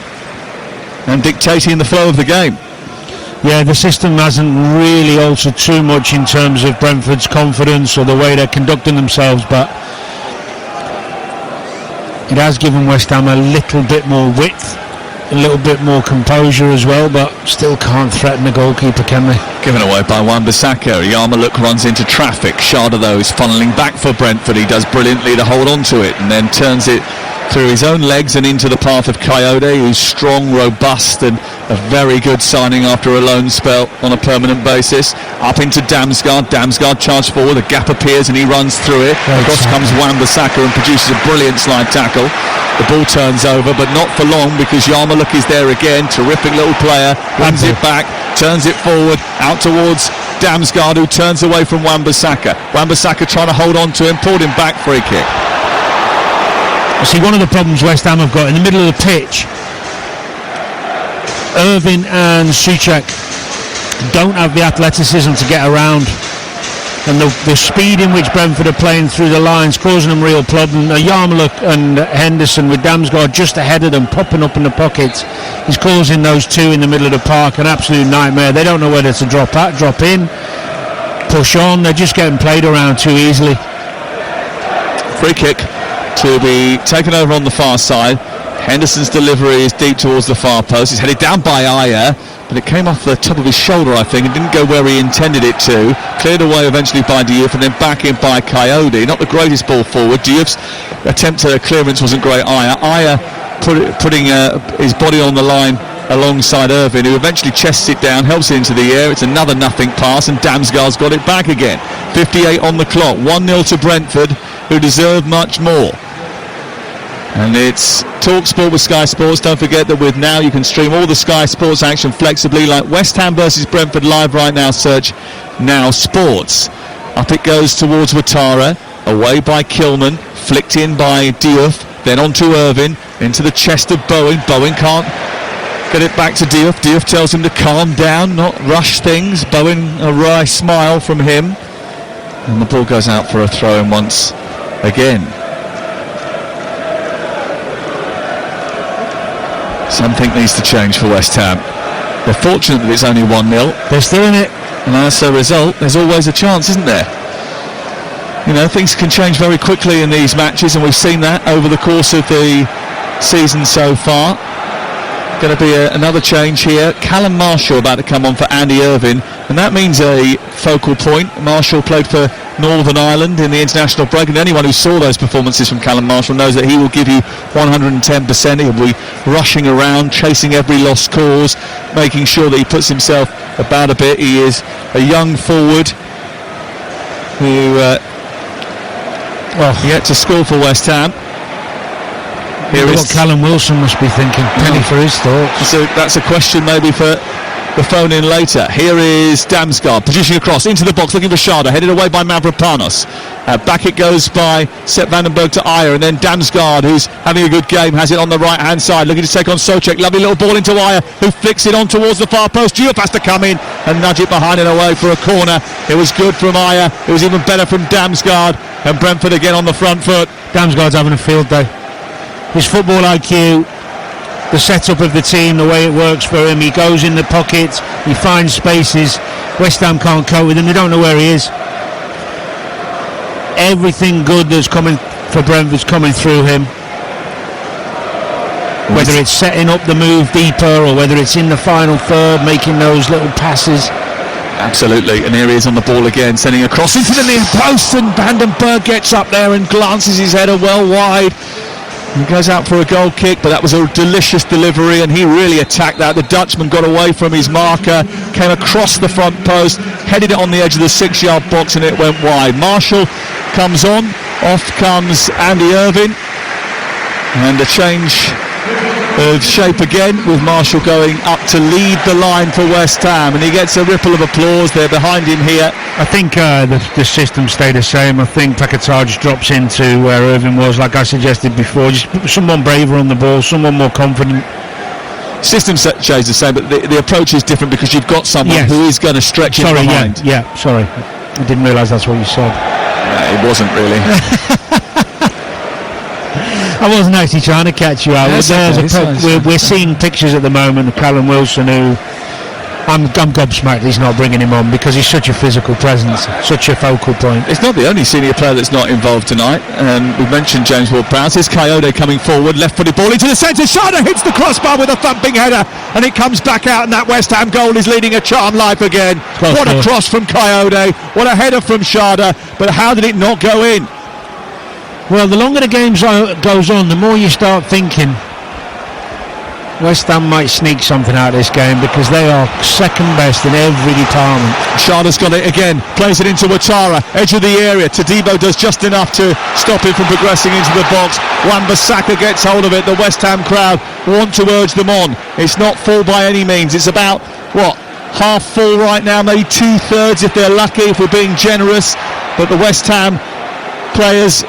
S1: and dictating the flow of the game.
S2: Yeah, the system hasn't really altered too much in terms of Brentford's confidence or the way they're conducting themselves, but it has given West Ham a little bit more width, a little bit more composure as well, but still can't threaten the goalkeeper, can they?
S1: Given away by Wan-Bissaka. Yarmulke runs into traffic. Sharda, though, is funneling back for Brentford. He does brilliantly to hold on to it and then turns it through his own legs and into the path of Coyote, who's strong, robust, and a very good signing after a loan spell on a permanent basis. Up into Damsgaard. Damsgaard charged forward. A gap appears and he runs through it. Across comes Wan-Bissaka and produces a brilliant slide tackle. The ball turns over, but not for long, because Yarmulke is there again. Terrific little player. Runs it back, turns it forward, out towards Damsgaard, who turns away from Wan-Bissaka. Wan-Bissaka trying to hold on to him, pulled him back, free kick.
S2: See, one of the problems West Ham have got in the middle of the pitch, Irvine and Souček don't have the athleticism to get around, and the speed in which Brentford are playing through the lines causing them real problem. Yarmulke and Henderson with Damsgaard just ahead of them, popping up in the pockets, is causing those two in the middle of the park an absolute nightmare. They don't know whether to drop out, drop in, push on. They're just getting played around too easily.
S1: Free kick to be taken over on the far side. Henderson's delivery is deep towards the far post. It's headed down by Aya, but it came off the top of his shoulder, I think, and didn't go where he intended it to. Cleared away eventually by Diouf, and then back in by Coyote. Not the greatest ball forward. Diouf's attempt at a clearance wasn't great. Aya putting his body on the line alongside Irvine, who eventually chests it down, helps it into the air. It's another nothing pass, and Damsgaard's got it back again. 58 on the clock. 1-0 to Brentford, who deserve much more. And it's TalkSport with Sky Sports. Don't forget that with Now you can stream all the Sky Sports action flexibly, like West Ham versus Brentford live right now. Search Now Sports. Up it goes towards Ouattara, away by Kilman, flicked in by Diouf, then on to Irvine, into the chest of Bowen. Bowen can't get it back to Diouf. Diouf tells him to calm down, not rush things. Bowen, a wry smile from him, and the ball goes out for a throw-in once again. Something needs to change for West Ham. They're fortunate that it's only 1-0.
S2: They're still in it.
S1: And as a result, there's always a chance, isn't there? You know, things can change very quickly in these matches, and we've seen that over the course of the season so far. Going to be another change here. Callum Marshall about to come on for Andy Irvine, and that means a focal point. Marshall played for Northern Ireland in the international break, and anyone who saw those performances from Callum Marshall knows that he will give you 110%. He'll be rushing around, chasing every lost cause, making sure that he puts himself about a bit. He is a young forward who yet to score for West Ham.
S2: Here is what Callum Wilson must be thinking. Penny for his thoughts.
S1: So that's a question maybe for the phone in later. Here is Damsgaard positioning across into the box, looking for Sharda, headed away by Mavropanos. Back it goes by Sepp Vandenberg to Aya, and then Damsgaard, who's having a good game, has it on the right hand side, looking to take on Souček. Lovely little ball into Aya, who flicks it on towards the far post. Diouf has to come in and nudge it behind and away for a corner. It was good from Aya. It was even better from Damsgaard, and Brentford again on the front foot.
S2: Damsgaard's having a field day. His football IQ, the setup of the team, the way it works for him, he goes in the pockets, he finds spaces. West Ham can't cope with him, they don't know where he is. Everything good that's coming for Brentford's coming through him, whether it's setting up the move deeper or whether it's in the final third making those little passes.
S1: Absolutely, and here he is on the ball again, sending across into the near post, and Vandenberg gets up there and glances his header well wide. He goes out for a goal kick, but that was a delicious delivery, and he really attacked that. The Dutchman got away from his marker, came across the front post, headed it on the edge of the 6-yard box, and it went wide. Marshall comes on Off comes Andy Irvine, and a change of shape again, with Marshall going up to lead the line for West Ham, and he gets a ripple of applause. They're behind him here.
S2: I think the system stayed the same. I think Paquetá just drops into where Irvine was, like I suggested before, just someone braver on the ball, someone more confident.
S1: System stays the same, but the approach is different because you've got someone who is going to stretch it behind.
S2: Sorry, I didn't realise that's what you said.
S1: It wasn't really.
S2: I wasn't actually trying to catch you out. We're seeing pictures at the moment of Callum Wilson, who I'm gobsmacked he's not bringing him on, because he's such a physical presence, such a focal point.
S1: It's not the only senior player that's not involved tonight. We mentioned James Ward-Prowse. Here's Coyote coming forward, left-footed ball into the centre. Sharda hits the crossbar with a thumping header, and it comes back out, and that West Ham goal is leading a charmed life again. What a cross from Coyote, what a header from Sharda, but how did it not go in?
S2: Well, the longer the game goes on, the more you start thinking West Ham might sneak something out of this game, because they are second best in every department.
S1: Sharda's got it again, plays it into Ouattara, edge of the area. Todibo does just enough to stop him from progressing into the box. Wan-Bissaka gets hold of it. The West Ham crowd want to urge them on. It's not full by any means. It's about, half full right now, maybe 2/3 if they're lucky, if we're being generous. But the West Ham players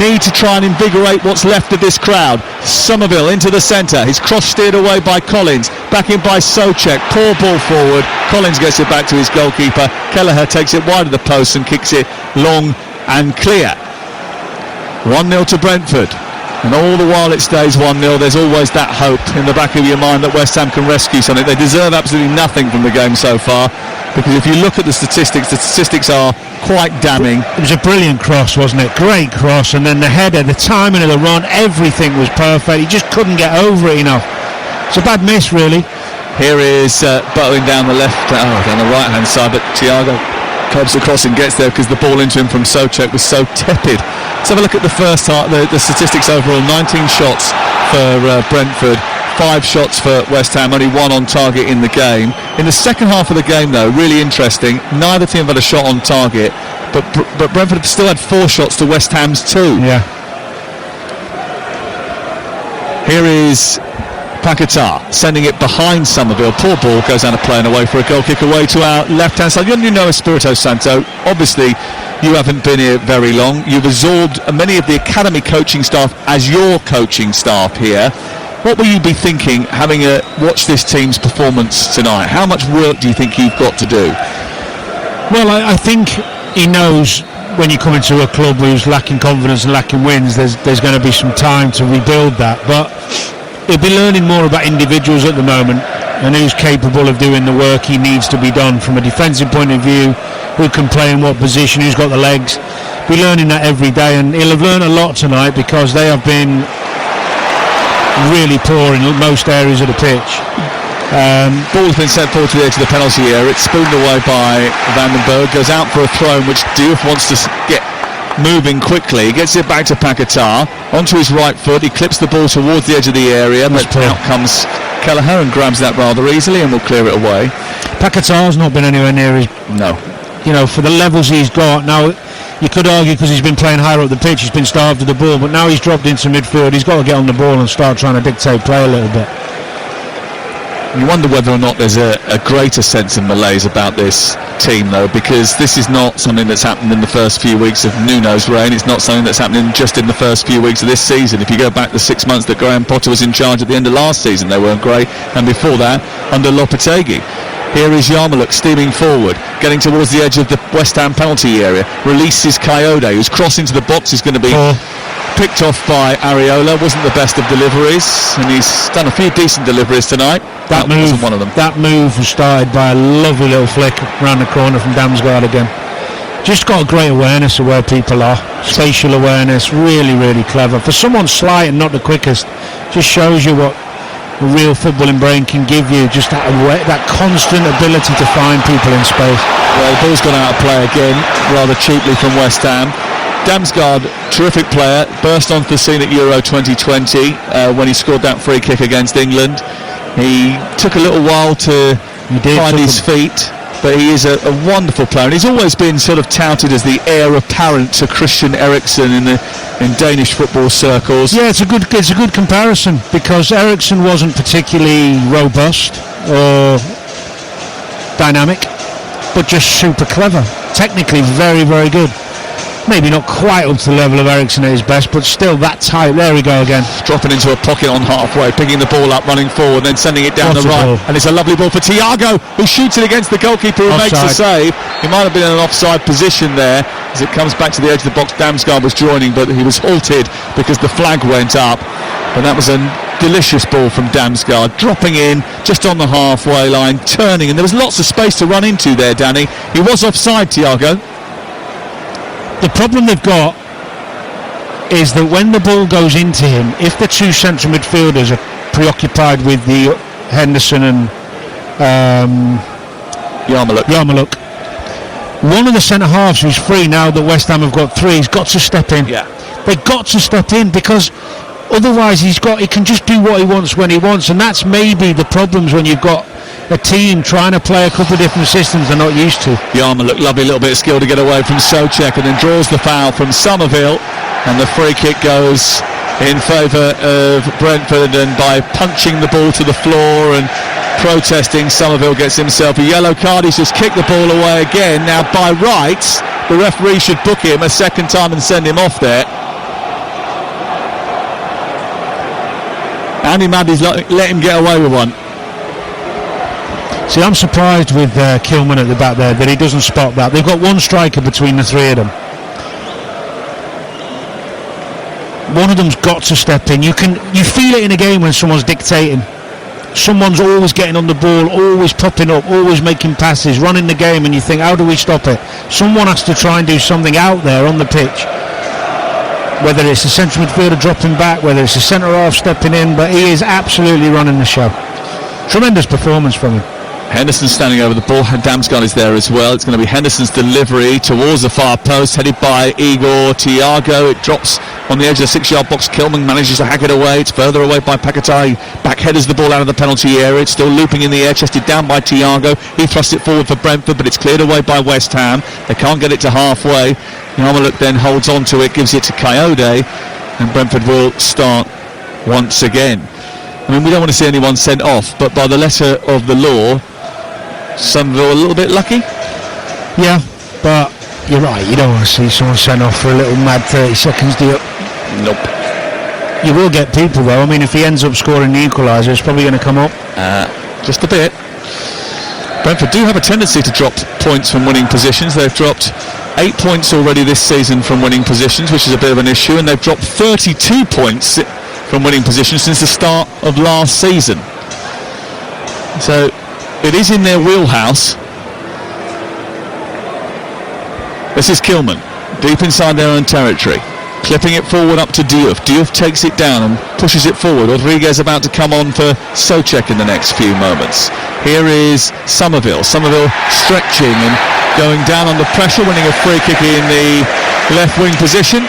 S1: need to try and invigorate what's left of this crowd. Somerville into the centre. His cross steered away by Collins. Back in by Souček. Poor ball forward. Collins gets it back to his goalkeeper. Kelleher takes it wide of the post and kicks it long and clear. 1-0 to Brentford. And all the while it stays 1-0, there's always that hope in the back of your mind that West Ham can rescue something. They deserve absolutely nothing from the game so far, because if you look at the statistics are quite damning.
S2: It was a brilliant cross, wasn't it? Great cross, and then the header, the timing of the run, everything was perfect. He just couldn't get over it enough. It's a bad miss, really.
S1: Here is Bowen down the down the right hand side, but Thiago clubs across and gets there because the ball into him from Souček was so tepid. Let's have a look at the first half, the statistics overall. 19 shots for Brentford, 5 shots for West Ham, only 1 on target in the game. In the second half of the game, though, really interesting, neither team had a shot on target, but Brentford still had 4 shots to West Ham's 2.
S2: Yeah.
S1: Here is Paquetá sending it behind Somerville. Poor ball goes out of play and away for a goal kick away to our left-hand side. You know Espirito Santo. Obviously, you haven't been here very long. You've absorbed many of the academy coaching staff as your coaching staff here. What will you be thinking having watched this team's performance tonight? How much work do you think you've got to do?
S2: Well, I think he knows when you come into a club who's lacking confidence and lacking wins, there's going to be some time to rebuild that. But he'll be learning more about individuals at the moment and who's capable of doing the work he needs to be done from a defensive point of view, who can play in what position, who's got the legs. Be learning that every day, and he'll have learned a lot tonight, because they have been really poor in most areas of the pitch.
S1: Ball's been sent forward to the edge of the penalty area. It's spooned away by Vandenberg, goes out for a throw in which Diouf wants to get moving quickly. He gets it back to Paquetá onto his right foot. He clips the ball towards the edge of the area, but out comes Kelleher and grabs that rather easily and will clear it away.
S2: Paquetá's not been anywhere near his...
S1: No.
S2: For the levels he's got now. You could argue because he's been playing higher up the pitch, he's been starved of the ball, but now he's dropped into midfield. He's got to get on the ball and start trying to dictate play a little bit.
S1: You wonder whether or not there's a greater sense of malaise about this team, though, because this is not something that's happened in the first few weeks of Nuno's reign. It's not something that's happening just in the first few weeks of this season. If you go back the 6 months that Graham Potter was in charge at the end of last season, they weren't great, and before that, under Lopetegui. Here is Yarmoliuk steaming forward, getting towards the edge of the West Ham penalty area. Releases Coyote, whose cross into the box is going to be picked off by Areola. Wasn't the best of deliveries, and he's done a few decent deliveries tonight. That wasn't one of them.
S2: That move was started by a lovely little flick around the corner from Damsgaard again. Just got a great awareness of where people are. Spatial awareness, really, really clever. For someone slight and not the quickest, just shows you what a real footballing brain can give you, just that constant ability to find people in space.
S1: Well, the ball's gone out of play again, rather cheaply from West Ham. Damsgaard, terrific player, burst onto the scene at Euro 2020 when he scored that free kick against England. He took a little while to find his feet, but he is a wonderful player, and he's always been sort of touted as the heir apparent to Christian Eriksen in Danish football circles.
S2: Yeah, it's a good comparison, because Eriksen wasn't particularly robust or dynamic, but just super clever, technically very, very good. Maybe not quite up to the level of Eriksen at his best, but still that type. There we go again.
S1: Dropping into a pocket on halfway, picking the ball up, running forward, then sending it down the right.
S2: Ball.
S1: And it's a lovely ball for Thiago, who shoots it against the goalkeeper, who makes a save. He might have been in an offside position there, as it comes back to the edge of the box. Damsgaard was joining, but he was halted because the flag went up. And that was a delicious ball from Damsgaard, dropping in just on the halfway line, turning, and there was lots of space to run into there, Danny. He was offside, Thiago.
S2: The problem they've got is that when the ball goes into him, if the two central midfielders are preoccupied with the Henderson and Yarmouk, one of the centre halves who's free now that West Ham have got three, he's got to step in.
S1: Yeah.
S2: They've got to step in, because otherwise he can just do what he wants when he wants, and that's maybe the problems when you've got a team trying to play a couple of different systems they're not used to.
S1: Yarmouk, lovely little bit of skill to get away from Souček, and then draws the foul from Somerville, and the free kick goes in favour of Brentford, and by punching the ball to the floor and protesting, Somerville gets himself a yellow card. He's just kicked the ball away again. Now by rights the referee should book him a second time and send him off there. Andy Maddy's let him get away with one.
S2: See, I'm surprised with Kilman at the back there that he doesn't spot that. They've got one striker between the three of them. One of them's got to step in. You feel it in a game when someone's dictating. Someone's always getting on the ball, always popping up, always making passes, running the game, and you think, how do we stop it? Someone has to try and do something out there on the pitch. Whether it's a central midfielder dropping back, whether it's a centre half stepping in, but he is absolutely running the show. Tremendous performance from him.
S1: Henderson standing over the ball, and Damsgaard is there as well. It's going to be Henderson's delivery towards the far post, headed by Igor Thiago. It drops on the edge of the 6-yard box. Kilman manages to hack it away. It's further away by Paquetá. Backheaders the ball out of the penalty area. It's still looping in the air, chested down by Thiago. He thrusts it forward for Brentford, but it's cleared away by West Ham. They can't get it to halfway. Yarmouk then holds on to it, gives it to Coyote, and Brentford will start once again. I mean, we don't want to see anyone sent off, but by the letter of the law, Somerville a little bit lucky.
S2: Yeah, but you're right, you don't want to see someone sent off for a little mad 30 seconds, do you?
S1: Nope.
S2: You will get people though. I mean, if he ends up scoring the equaliser, it's probably going to come up.
S1: Just a bit. Brentford do have a tendency to drop points from winning positions. They've dropped 8 points already this season from winning positions, which is a bit of an issue, and they've dropped 32 points from winning positions since the start of last season. So it is in their wheelhouse. This is Kilman, deep inside their own territory, clipping it forward up to Diouf. Diouf takes it down and pushes it forward. Rodriguez about to come on for Souček in the next few moments. Here is Somerville. Somerville stretching and going down under pressure, winning a free kick in the left wing position.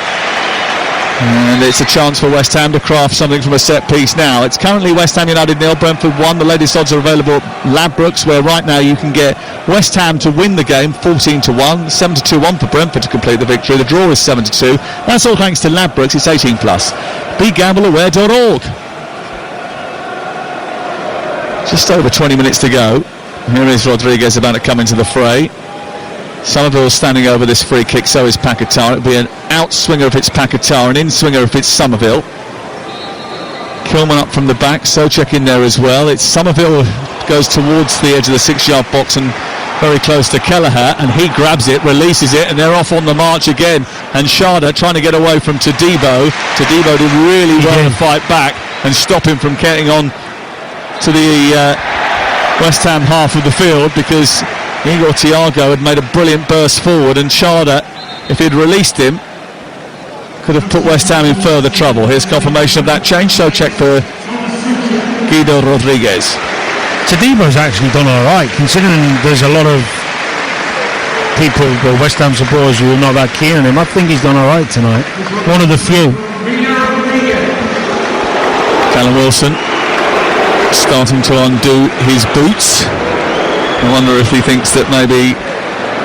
S1: And it's a chance for West Ham to craft something from a set piece now. It's currently West Ham United 0, Brentford 1. The latest odds are available at Ladbrokes, where right now you can get West Ham to win the game 14-1, 7-2-1 for Brentford to complete the victory. The draw is 7-2. That's all thanks to Ladbrokes. It's 18+. BeGambleAware.org. Just over 20 minutes to go. Here is Rodriguez about to come into the fray. Somerville standing over this free kick, so is Paquetá. It'll be an outswinger if it's Paquetá, an in-swinger if it's Somerville. Kilman up from the back, Souček in there as well. It's Somerville goes towards the edge of the 6-yard box and very close to Kelleher, and he grabs it, releases it, and they're off on the march again. And Sharda trying to get away from Todibo. Todibo did really well to fight back and stop him from getting on to the West Ham half of the field, because Igor Thiago had made a brilliant burst forward, and Sharda, if he'd released him, could have put West Ham in further trouble. Here's confirmation of that change. Souček for Guido Rodriguez.
S2: Todibo's actually done all right, considering there's a lot of people, well, West Ham supporters, who are not that keen on him. I think he's done all right tonight. One of the few.
S1: Callum Wilson starting to undo his boots. I wonder if he thinks that maybe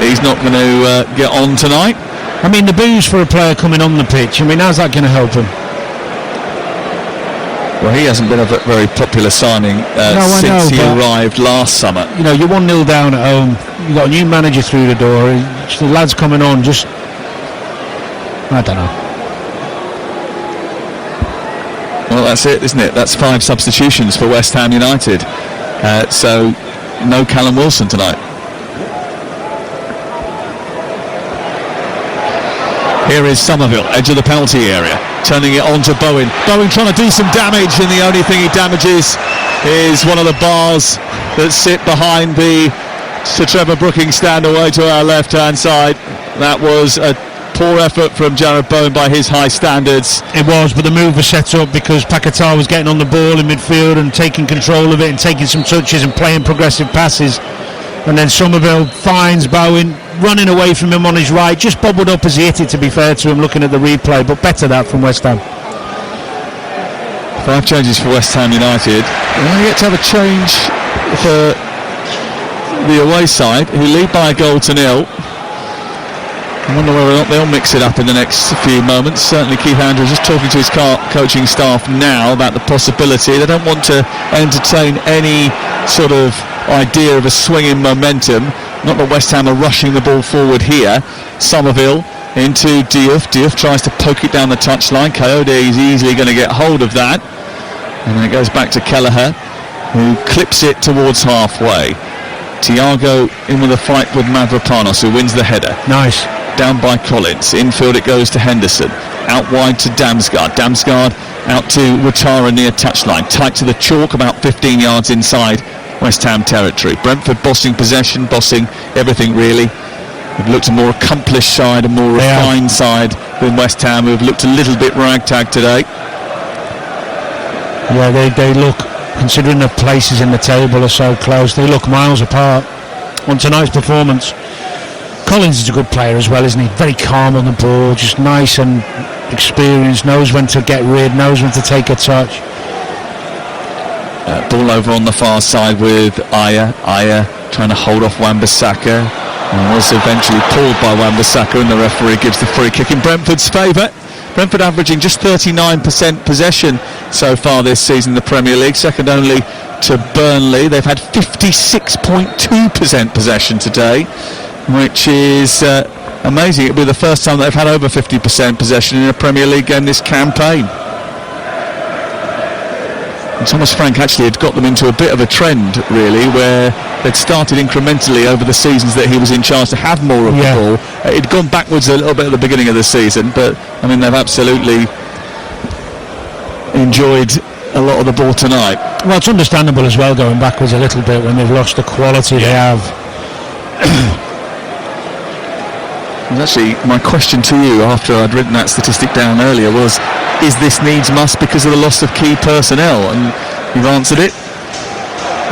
S1: he's not going to get on tonight.
S2: I mean, the booze for a player coming on the pitch, I mean, how's that going to help him?
S1: Well, he hasn't been a very popular signing since he arrived last summer.
S2: You know, you're 1-0 down at home. You've got a new manager through the door. The lads coming on, just... I don't know.
S1: Well, that's it, isn't it? That's 5 substitutions for West Ham United. So, no Callum Wilson tonight. Here is Somerville, edge of the penalty area, turning it on to Bowen. Bowen trying to do some damage, and the only thing he damages is one of the bars that sit behind the Sir Trevor Brooking stand away to our left-hand side. That was a poor effort from Jarrod Bowen by his high standards.
S2: It was, but the move was set up because Paquetá was getting on the ball in midfield and taking control of it and taking some touches and playing progressive passes. And then Somerville finds Bowen running away from him on his right, just bobbled up as he hit it, to be fair to him, looking at the replay, but better that from West Ham.
S1: 5 changes for West Ham United. We get to have a change for the away side, who lead by a goal to 0. I wonder whether or not they'll mix it up in the next few moments. Certainly Keith Andrews is talking to his coaching staff now about the possibility. They don't want to entertain any sort of idea of a swing in momentum. Not that West Ham are rushing the ball forward here. Somerville into Diouf. Diouf tries to poke it down the touchline. Coyote is easily going to get hold of that. And then it goes back to Kelleher, who clips it towards halfway. Thiago in with a fight with Mavropanos, who wins the header.
S2: Nice.
S1: Down by Collins. Infield it goes to Henderson. Out wide to Damsgaard. Damsgaard out to Ouattara near touchline. Tight to the chalk, about 15 yards inside West Ham territory. Brentford bossing possession, bossing everything really. They've looked a more accomplished side, a more refined side than West Ham, who have looked a little bit ragtag today.
S2: Yeah, they look, considering the places in the table are so close, they look miles apart on tonight's performance. Collins is a good player as well, isn't he? Very calm on the ball, just nice and experienced, knows when to get rid, knows when to take a touch.
S1: Ball over on the far side with Aya. Aya trying to hold off Wan-Bissaka, and was eventually pulled by Wan-Bissaka, and the referee gives the free kick in Brentford's favour. Brentford averaging just 39% possession so far this season in the Premier League, second only to Burnley. They've had 56.2% possession today, which is amazing. It'll be the first time they've had over 50% possession in a Premier League game this campaign. And Thomas Frank actually had got them into a bit of a trend, really, where they'd started incrementally over the seasons that he was in charge to have more of the ball. It'd gone backwards a little bit at the beginning of the season, but I mean, they've absolutely enjoyed a lot of the ball tonight.
S2: Well, it's understandable as well, going backwards a little bit when they've lost the quality they have.
S1: Actually, my question to you after I'd written that statistic down earlier was, is this needs must because of the loss of key personnel? And you've answered it.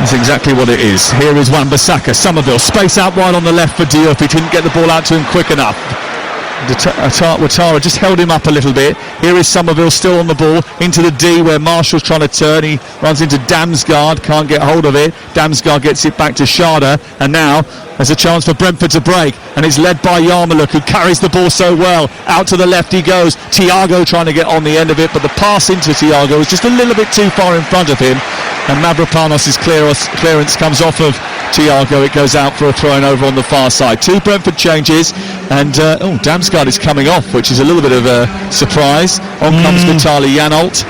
S1: That's exactly what it is. Here is Wan-Bissaka. Somerville, space out wide on the left for Diouf. He didn't get the ball out to him quick enough. Ouattara just held him up a little bit. Here is Somerville still on the ball into the D where Marshall's trying to turn. He runs into Damsgaard, can't get hold of it. Damsgaard gets it back to Sharda, and now there's a chance for Brentford to break, and it's led by Yarmuluk, who carries the ball so well. Out to the left he goes. Thiago trying to get on the end of it, but the pass into Thiago is just a little bit too far in front of him, and Mavropanos' clearance comes off of Thiago. It goes out for a throw-in over on the far side. 2 Brentford changes, and Damsgaard is coming off, which is a little bit of a surprise. On comes Vitaly Janholt,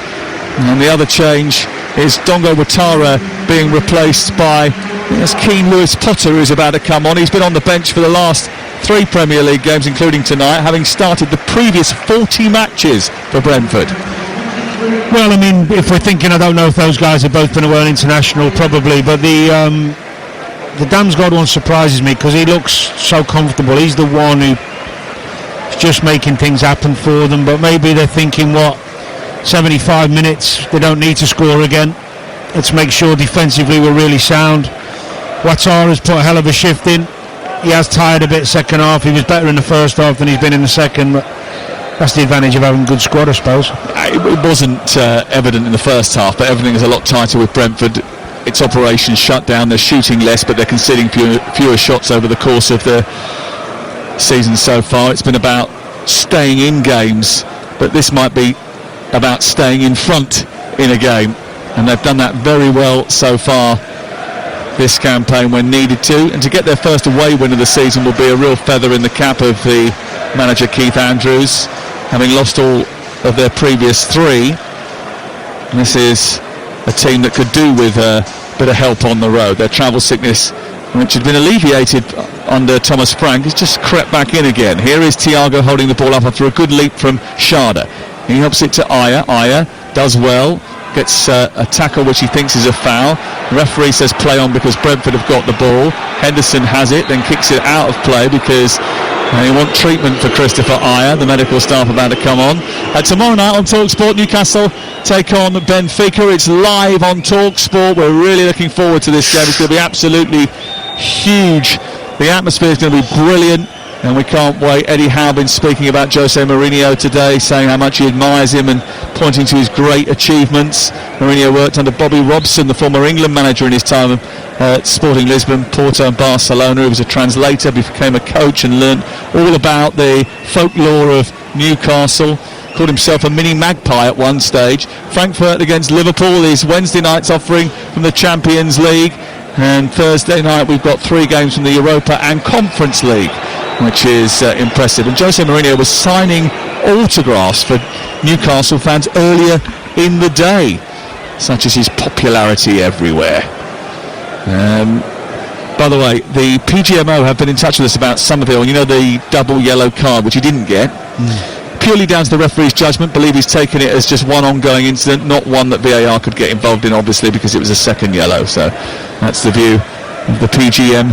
S1: and the other change is Dongo Ouattara being replaced by Keane Lewis Potter, who's about to come on. He's been on the bench for the last 3 Premier League games, including tonight, having started the previous 40 matches for Brentford.
S2: Well, I mean, if we're thinking, I don't know if those guys have both been away international, probably, but the Damsgaard one surprises me because he looks so comfortable. He's the one who's just making things happen for them, but maybe they're thinking, 75 minutes, they don't need to score again. Let's make sure defensively we're really sound. Ouattara's put a hell of a shift in. He has tired a bit second half. He was better in the first half than he's been in the second, but that's the advantage of having a good squad, I suppose.
S1: It wasn't evident in the first half, but everything is a lot tighter with Brentford. its operations shut down. They're shooting less, but they're conceding fewer shots over the course of the season so far. It's been about staying in games, but this might be about staying in front in a game, and they've done that very well so far this campaign when needed to. And to get their first away win of the season will be a real feather in the cap of the manager Keith Andrews, having lost all of their previous 3. And this is a team that could do with a bit of help on the road. Their travel sickness, which had been alleviated under Thomas Frank, has just crept back in again. Here is Thiago holding the ball up after a good leap from Schade. He helps it to Aya. Aya does well, gets a tackle which he thinks is a foul. The referee says play on because Brentford have got the ball. Henderson has it, then kicks it out of play because they want treatment for Christopher Aya. The medical staff about to come on. Tomorrow night on TalkSport, Newcastle take on Benfica. It's live on TalkSport. We're really looking forward to this game. It's going to be absolutely huge. The atmosphere is going to be brilliant, and we can't wait. Eddie Howe been speaking about Jose Mourinho today, saying how much he admires him and pointing to his great achievements. Mourinho worked under Bobby Robson, the former England manager, in his time at Sporting Lisbon, Porto and Barcelona. He was a translator, became a coach and learned all about the folklore of Newcastle. Called himself a mini magpie at one stage. Frankfurt against Liverpool is Wednesday night's offering from the Champions League, and Thursday night we've got 3 games from the Europa and Conference League, which is impressive. And Jose Mourinho was signing autographs for Newcastle fans earlier in the day. Such is his popularity everywhere. By the way, the PGMO have been in touch with us about Somerville. You know, the double yellow card, which he didn't get. Purely down to the referee's judgment. Believe he's taken it as just one ongoing incident, not one that VAR could get involved in, obviously, because it was a second yellow. So that's the view of the PGMO.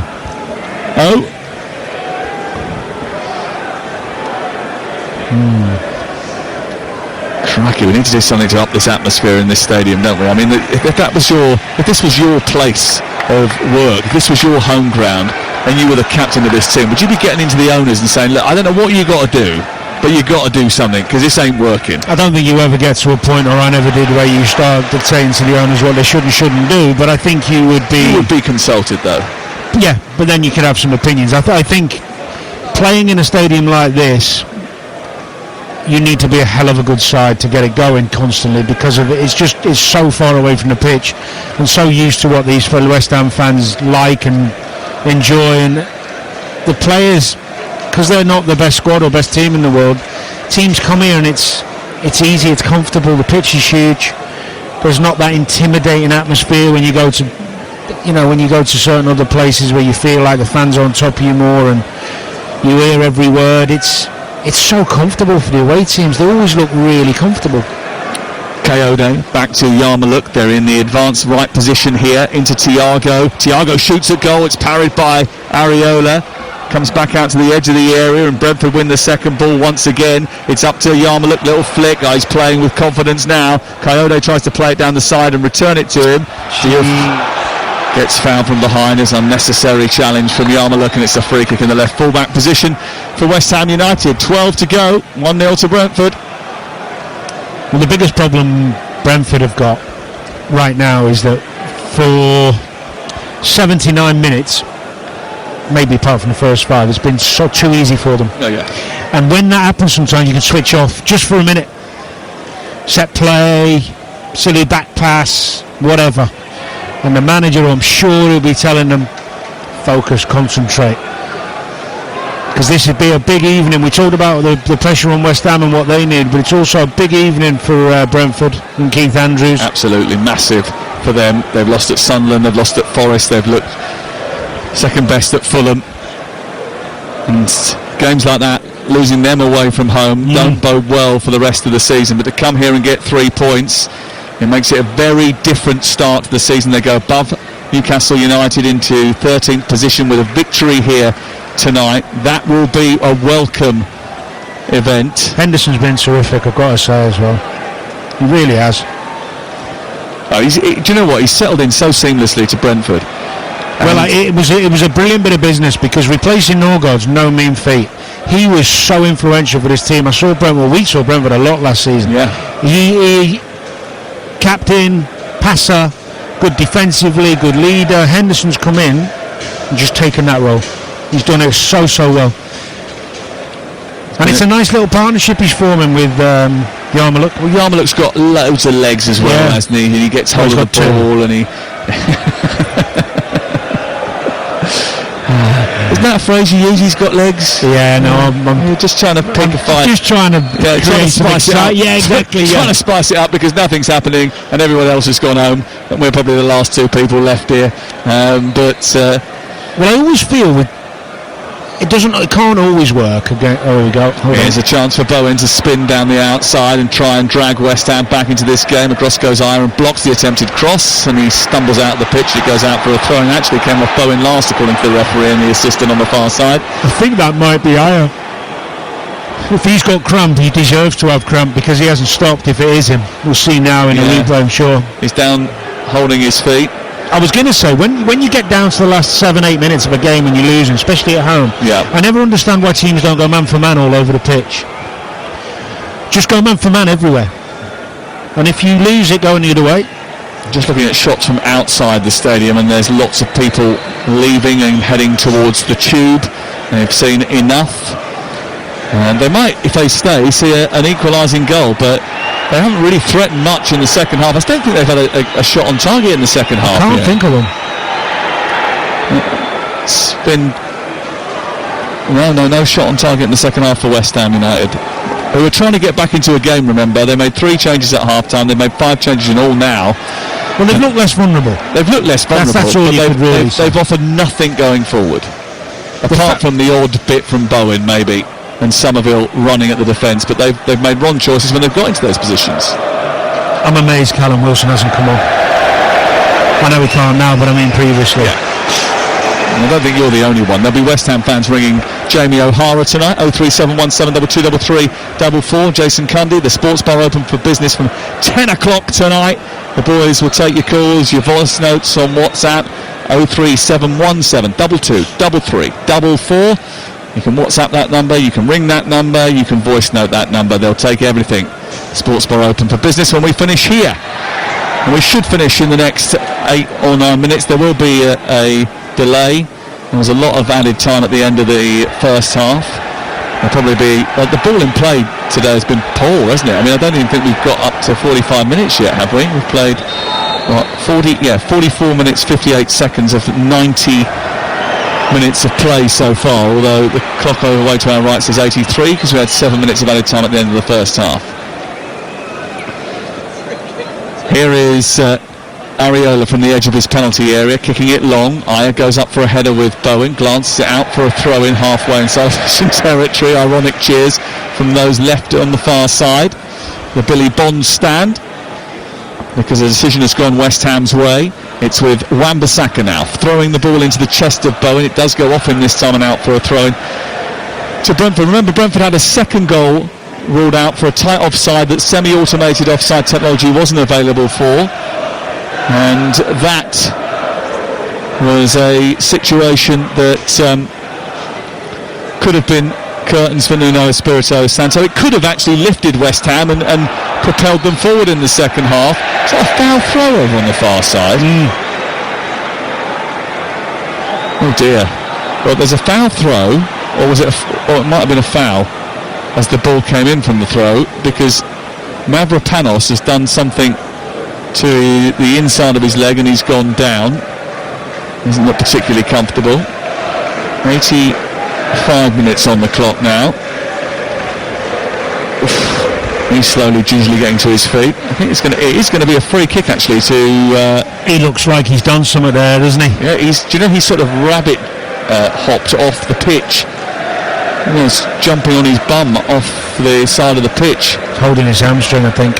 S1: Crikey, we need to do something to up this atmosphere in this stadium, don't we? I mean, if this was your place of work, if this was your home ground, and you were the captain of this team, would you be getting into the owners and saying, look, I don't know what you got to do, but you got to do something because this ain't working?
S2: I don't think you ever get to a point, or I never did, where you start dictating to the owners what they should and shouldn't do. But I think you would be
S1: consulted, though.
S2: Yeah, but then you could have some opinions. I think playing in a stadium like this, you need to be a hell of a good side to get it going constantly, because of it's so far away from the pitch and so used to what these West Ham fans like and enjoy. And the players, because they're not the best squad or best team in the world, teams come here and it's easy, it's comfortable, the pitch is huge. There's not that intimidating atmosphere when you go to certain other places where you feel like the fans are on top of you more and you hear every word. It's so comfortable for the away teams. They always look really comfortable.
S1: Kayode back to Yarmouk. They're in the advanced right position here into Thiago. Thiago shoots a goal. It's parried by Areola. Comes back out to the edge of the area, and Brentford win the second ball once again. It's up to Yarmouk. Little flick. He's playing with confidence now. Kayode tries to play it down the side and return it to him. Gets fouled from behind. As unnecessary challenge from Yarmouk, and it's a free kick in the left full-back position for West Ham United. 12 to go, 1-0 to Brentford.
S2: Well, the biggest problem Brentford have got right now is that for 79 minutes, maybe apart from the first 5, it's been so too easy for them.
S1: Oh, yeah.
S2: And when that happens, sometimes you can switch off just for a minute. Set play, silly back pass, whatever. And the manager, I'm sure, he'll be telling them, focus, concentrate. Because this would be a big evening. We talked about the pressure on West Ham and what they need, but it's also a big evening for Brentford and Keith Andrews.
S1: Absolutely massive for them. They've lost at Sunderland, they've lost at Forest, they've looked second best at Fulham. And games like that, losing them away from home, don't bode well for the rest of the season. But to come here and get 3 points, it makes it a very different start to the season. They go above Newcastle United into 13th position with a victory here tonight. That will be a welcome event.
S2: Henderson's been terrific, I've got to say as well. He really has.
S1: Do you know what? He's settled in so seamlessly to Brentford.
S2: Well, it was a brilliant bit of business, because replacing Norgaard's no mean feat. He was so influential for this team. We saw Brentford a lot last season.
S1: Yeah.
S2: He captain, passer, good defensively, good leader. Henderson's come in and just taken that role. He's done it so well. And it's a nice little partnership he's forming with Yarmulke.
S1: Well, Yarmulke's got loads of legs as well, hasn't he? And he gets hold of the ball and he... Isn't that a phrase you use? He's got legs.
S2: Yeah, no,
S1: You're just trying to pick a fight.
S2: Just trying to create some excitement. Yeah, exactly.
S1: Trying to spice it up because nothing's happening and everyone else has gone home and we're probably the last two people left here.
S2: Well, I always feel with it can't always work. Again, oh, here we go.
S1: Here's a chance for Bowen to spin down the outside and try and drag West Ham back into this game. Across goes Iron, blocks the attempted cross, and he stumbles out of the pitch. It goes out for a throw, and actually came off Bowen last, according to the referee and the assistant on the far side.
S2: I think that might be Iron. If he's got cramp, he deserves to have cramp because he hasn't stopped. If it is him, we'll see now in a replay, I'm sure.
S1: He's down, holding his feet.
S2: I was going to say, when you get down to the last 7-8 minutes of a game and you're losing, especially at home, I never understand why teams don't go man for man all over the pitch. Just go man for man everywhere. And if you lose it going the other way.
S1: Just looking at shots from outside the stadium, and there's lots of people leaving and heading towards the Tube. They've seen enough. And they might, if they stay, see an equalising goal, but they haven't really threatened much in the second half. I don't think they've had a shot on target in the second half.
S2: I can't think of them.
S1: It's been no shot on target in the second half for West Ham United, who were trying to get back into a game. Remember, they made 3 changes at half time. They made 5 changes in all now.
S2: Well, they've looked less vulnerable.
S1: They've looked less vulnerable,
S2: that's all
S1: but they've offered nothing going forward, apart from the odd bit from Bowen maybe, and Somerville running at the defence, but they've made wrong choices when they've got into those positions.
S2: I'm amazed Callum Wilson hasn't come on. I know he can't now, but I mean previously.
S1: And I don't think you're the only one. There'll be West Ham fans ringing Jamie O'Hara tonight. 03717223444. Jason Cundy, the sports bar open for business from 10 o'clock tonight. The boys will take your calls, your voice notes on WhatsApp. 03717223344. You can WhatsApp that number, you can ring that number, you can voice note that number. They'll take everything. Sports bar open for business when we finish here. And we should finish in the next 8 or 9 minutes. There will be a delay. There was a lot of added time at the end of the first half. There'll probably be... the ball in play today has been poor, hasn't it? I mean, I don't even think we've got up to 45 minutes yet, have we? We've played 44 minutes, 58 seconds of 90 minutes of play so far, although the clock over the way to our right says 83 because we had 7 minutes of added time at the end of the first half. Here is Areola from the edge of his penalty area, kicking it long. Ayer goes up for a header with Bowen, glances it out for a throw in halfway inside territory. Ironic cheers from those left on the far side. The Billy Bond stand, because the decision has gone West Ham's way. It's with Wan-Bissaka now, throwing the ball into the chest of Bowen. It does go off him this time and out for a throw-in to Brentford. Remember, Brentford had a second goal ruled out for a tight offside that semi-automated offside technology wasn't available for. And that was a situation that could have been curtains for Nuno Espirito Santo. It could have actually lifted West Ham and propelled them forward in the second half. It's like a foul throw over on the far side. Oh dear. Well, there's a foul throw, or was it? Or it might have been a foul as the ball came in from the throw, because Mavropanos has done something to the inside of his leg and he's gone down. Doesn't look particularly comfortable. 85 minutes on the clock now. He's slowly, gingerly getting to his feet. I think it is going to be a free kick actually to...
S2: he looks like he's done something there, doesn't he?
S1: Yeah, he's sort of rabbit hopped off the pitch. He's jumping on his bum off the side of the pitch.
S2: Holding his hamstring, I think.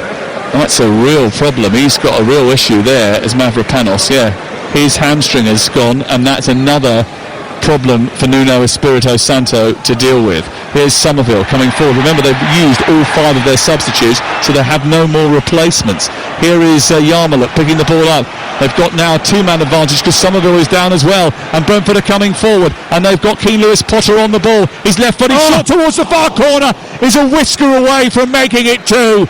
S1: That's a real problem. He's got a real issue there as Mavropanos, His hamstring has gone, and that's another problem for Nuno Espirito Santo to deal with. Here's Somerville coming forward. Remember, they've used all 5 of their substitutes, so they have no more replacements. Here is Yarmulke picking the ball up. They've got now a 2-man advantage because Somerville is down as well, and Brentford are coming forward, and they've got Keane Lewis-Potter on the ball. His left-footed shot towards the far corner is a whisker away from making it 2.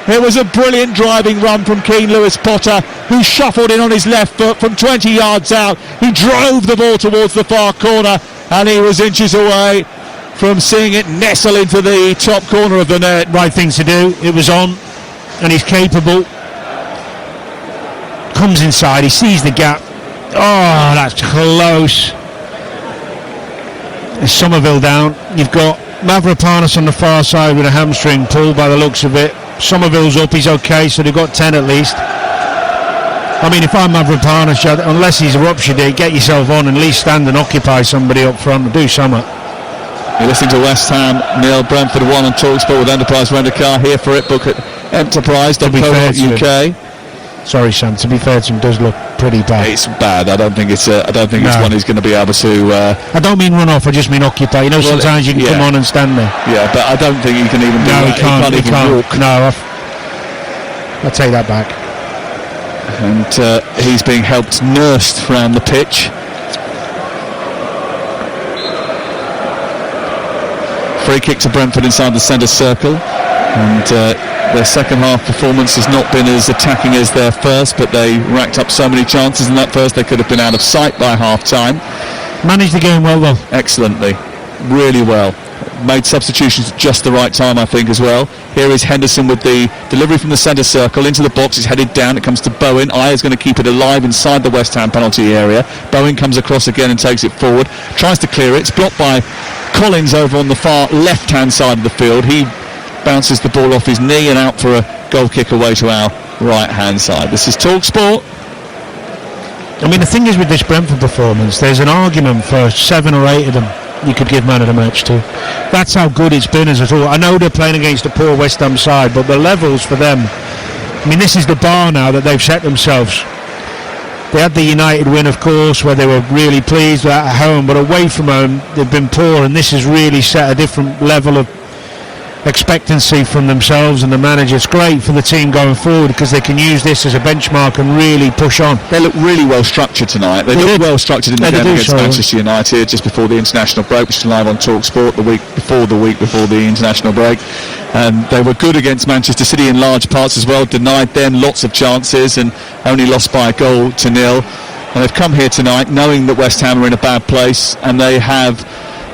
S1: It was a brilliant driving run from Keane Lewis Potter, who shuffled in on his left foot from 20 yards out. He drove the ball towards the far corner, and he was inches away from seeing it nestle into the top corner of the net.
S2: Right thing to do. It was on, and he's capable. Comes inside, he sees the gap. Oh, that's close. There's Somerville down. You've got Mavropanos on the far side with a hamstring pull by the looks of it. Somerville's up, he's okay, so they've got 10 at least. I mean, if I'm Mavropanos, unless he's ruptured it, get yourself on and at least stand and occupy somebody up front and do something.
S1: You're listening to West Ham, Neil Brentford 1 on TalkSport with Enterprise Rent-A-Car. Here for it, book at enterprise.co.uk.
S2: Sorry, Sam. To be fair to him, does look pretty bad.
S1: It's bad. I don't think it's one he's going to be able to.
S2: I don't mean run off. I just mean occupy. You know, sometimes you can come on and stand there.
S1: Yeah, but I don't think he can even do that.
S2: He can't walk. No, I'll take that back.
S1: And he's being helped, nursed around the pitch. Free kick to Brentford inside the centre circle, and their second half performance has not been as attacking as their first, but they racked up so many chances in that first they could have been out of sight by half time.
S2: Managed the game well though.
S1: Excellently, really well. Made substitutions at just the right time, I think, as well. Here is Henderson with the delivery from the centre circle into the box. It's headed down. It comes to Bowen. Aya's going to keep it alive inside the West Ham penalty area. Bowen comes across again and takes it forward. Tries to clear it. It's blocked by Collins over on the far left-hand side of the field. He bounces the ball off his knee and out for a goal kick away to our right-hand side. This is TalkSport.
S2: I mean, the thing is with this Brentford performance, there's an argument for 7 or 8 of them you could give man of the match to. That's how good it's been as a whole. I know they're playing against a poor West Ham side, but the levels for them, I mean, this is the bar now that they've set themselves. They had the United win, of course, where they were really pleased at home, but away from home they've been poor, and this has really set a different level of expectancy from themselves and the manager. It's great for the team going forward because they can use this as a benchmark and really push on.
S1: They look really well structured tonight. They look well structured in the game against Manchester United just before the international break, which is live on TalkSport the week before the international break. And they were good against Manchester City in large parts as well, denied them lots of chances and only lost by 1-0. And they've come here tonight knowing that West Ham are in a bad place, and they have,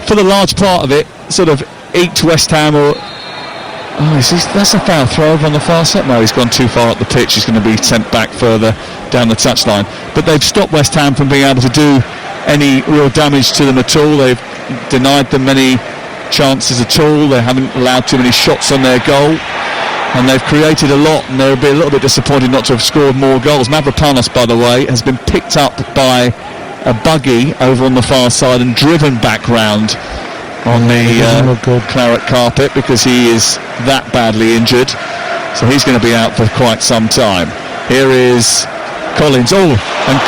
S1: for the large part of it, sort of eked West Ham or... that's a foul throw over on the far side. No, he's gone too far up the pitch. He's going to be sent back further down the touchline. But they've stopped West Ham from being able to do any real damage to them at all. They've denied them many chances at all. They haven't allowed too many shots on their goal. And they've created a lot, and they'll be a little bit disappointed not to have scored more goals. Mavropanos, by the way, has been picked up by a buggy over on the far side and driven back round on the claret carpet because he is that badly injured, so he's going to be out for quite some time. Here is Collins, and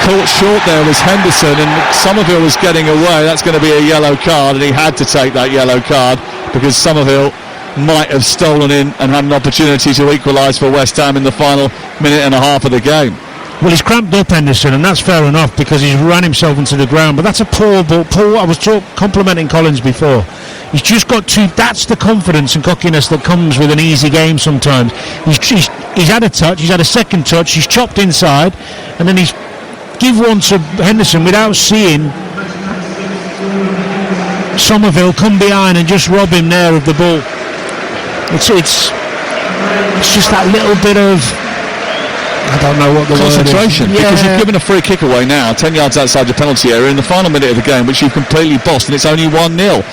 S1: caught short there was Henderson, and Somerville was getting away. That's going to be a yellow card, and he had to take that yellow card because Somerville might have stolen in and had an opportunity to equalise for West Ham in the final minute and a half of the game.
S2: Well, he's cramped up Henderson, and that's fair enough because he's ran himself into the ground. But that's a poor ball. I was complimenting Collins before. He's just got to. That's the confidence and cockiness that comes with an easy game sometimes. He's had a touch. He's had a second touch. He's chopped inside, and then he's give one to Henderson without seeing Somerville come behind and just rob him there of the ball. It's just that little bit of, I don't know what the
S1: concentration
S2: word is.
S1: Because you've given a free kick away now 10 yards outside the penalty area in the final minute of the game, which you've completely bossed, and it's only 1-0.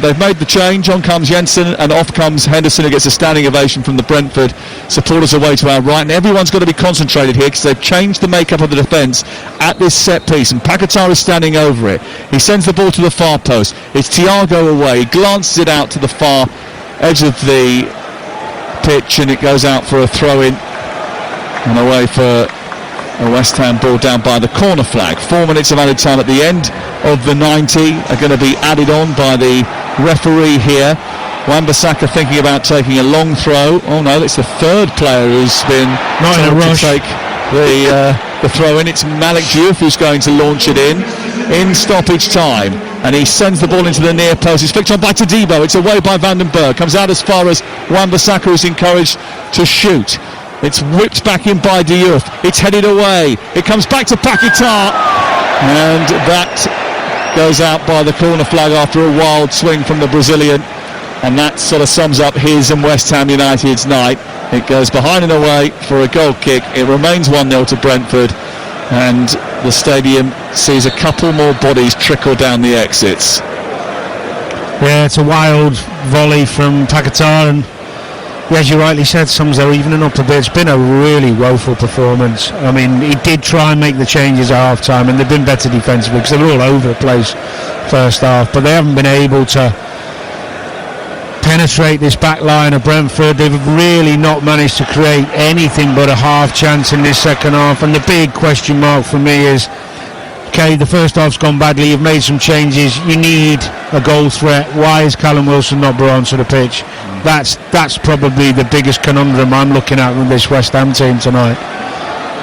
S1: They've made the change. On comes Jensen and off comes Henderson, who gets a standing ovation from the Brentford supporters away to our right, and everyone's got to be concentrated here because they've changed the makeup of the defence at this set piece, and Paquetá is standing over it. He sends the ball to the far post. It's Thiago away. He glances it out to the far edge of the pitch, and it goes out for a throw-in and away for a West Ham ball down by the corner flag. 4 minutes of added time at the end of the 90 are going to be added on by the referee here. Wan-Bissaka thinking about taking a long throw. Oh no, it's the third player who's been
S2: not in a rush
S1: to take the throw in. It's Malik Diouf who's going to launch it in. in stoppage time, and he sends the ball into the near post. It's flicked on by Todibo. It's away by Vandenberg. Comes out as far as Wan-Bissaka, who's encouraged to shoot. It's whipped back in by Diouf. It's headed away. It comes back to Paquetá, and that goes out by the corner flag after a wild swing from the Brazilian. And that sort of sums up his and West Ham United's night. It goes behind and away for a goal kick. It remains 1-0 to Brentford, and the stadium sees a couple more bodies trickle down the exits.
S2: Yeah, it's a wild volley from Paquetá, and as you rightly said, sums their evening up a bit. It's been a really woeful performance. I mean, he did try and make the changes at half-time, and they've been better defensively because they were all over the place first half, but they haven't been able to penetrate this back line of Brentford. They've really not managed to create anything but a half chance in this second half, and the big question mark for me is, okay, the first half's gone badly, you've made some changes, you need a goal threat. Why is Callum Wilson not brought onto the pitch? That's probably the biggest conundrum I'm looking at with this West Ham team tonight.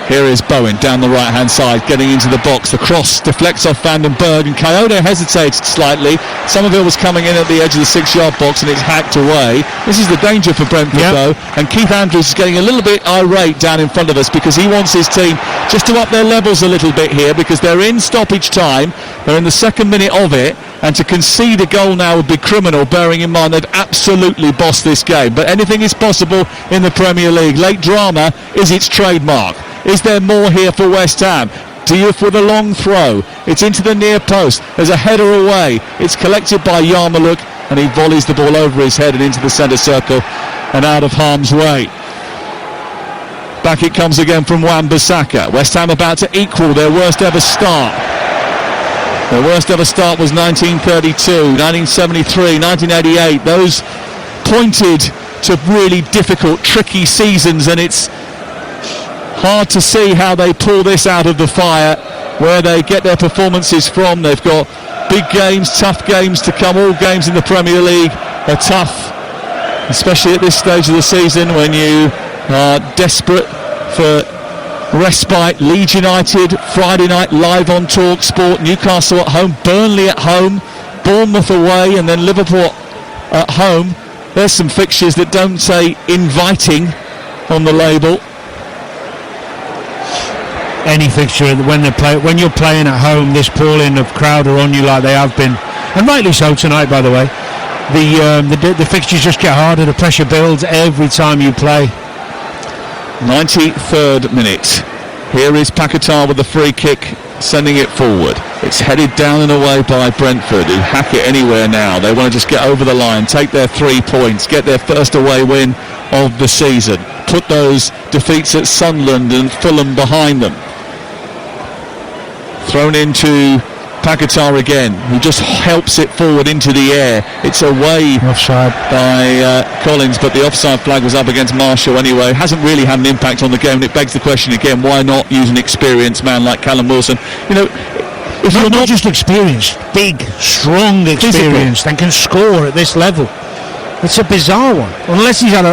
S1: Here is Bowen down the right-hand side, getting into the box. The cross deflects off Vandenberg, and Coyote hesitates slightly. Somerville was coming in at the edge of the 6-yard box, and it's hacked away. This is the danger for Brentford, though, and Keith Andrews is getting a little bit irate down in front of us because he wants his team just to up their levels a little bit here, because they're in stoppage time. They're in the second minute of it, and to concede a goal now would be criminal, bearing in mind they've absolutely bossed this game. But anything is possible in the Premier League. Late drama is its trademark. Is there more here for West Ham? Diouf with a long throw. It's into the near post. There's a header away. It's collected by Yarmouk, and he volleys the ball over his head and into the centre circle and out of harm's way. Back it comes again from Wan-Bissaka. West Ham about to equal their worst ever start. Their worst ever start was 1932, 1973, 1988. Those pointed to really difficult, tricky seasons, and it's hard to see how they pull this out of the fire, where they get their performances from. They've got big games, tough games to come. All games in the Premier League are tough, especially at this stage of the season when you are desperate for respite. Leeds United Friday night live on Talk Sport. Newcastle at home, Burnley at home, Bournemouth away, and then Liverpool at home. There's some fixtures that don't say inviting on the label.
S2: Any fixture when you're playing at home, this pouring of crowd are on you like they have been, and rightly so tonight, by the way. The fixtures just get harder. The pressure builds every time you play.
S1: 93rd minute. Here is Paquetá with the free kick, sending it forward. It's headed down and away by Brentford, who hack it anywhere now. They want to just get over the line, take their 3 points, get their first away win of the season, put those defeats at Sunderland and Fulham behind them. Thrown into Paquetá again, who just helps it forward into the air. It's away
S2: offside
S1: by Collins, but the offside flag was up against Marshall anyway. Hasn't really had an impact on the game, and it begs the question again, why not use an experienced man like Callum Wilson? You know, if you're
S2: not just experienced, big, strong experienced, and can score at this level. It's a bizarre one. Unless he's had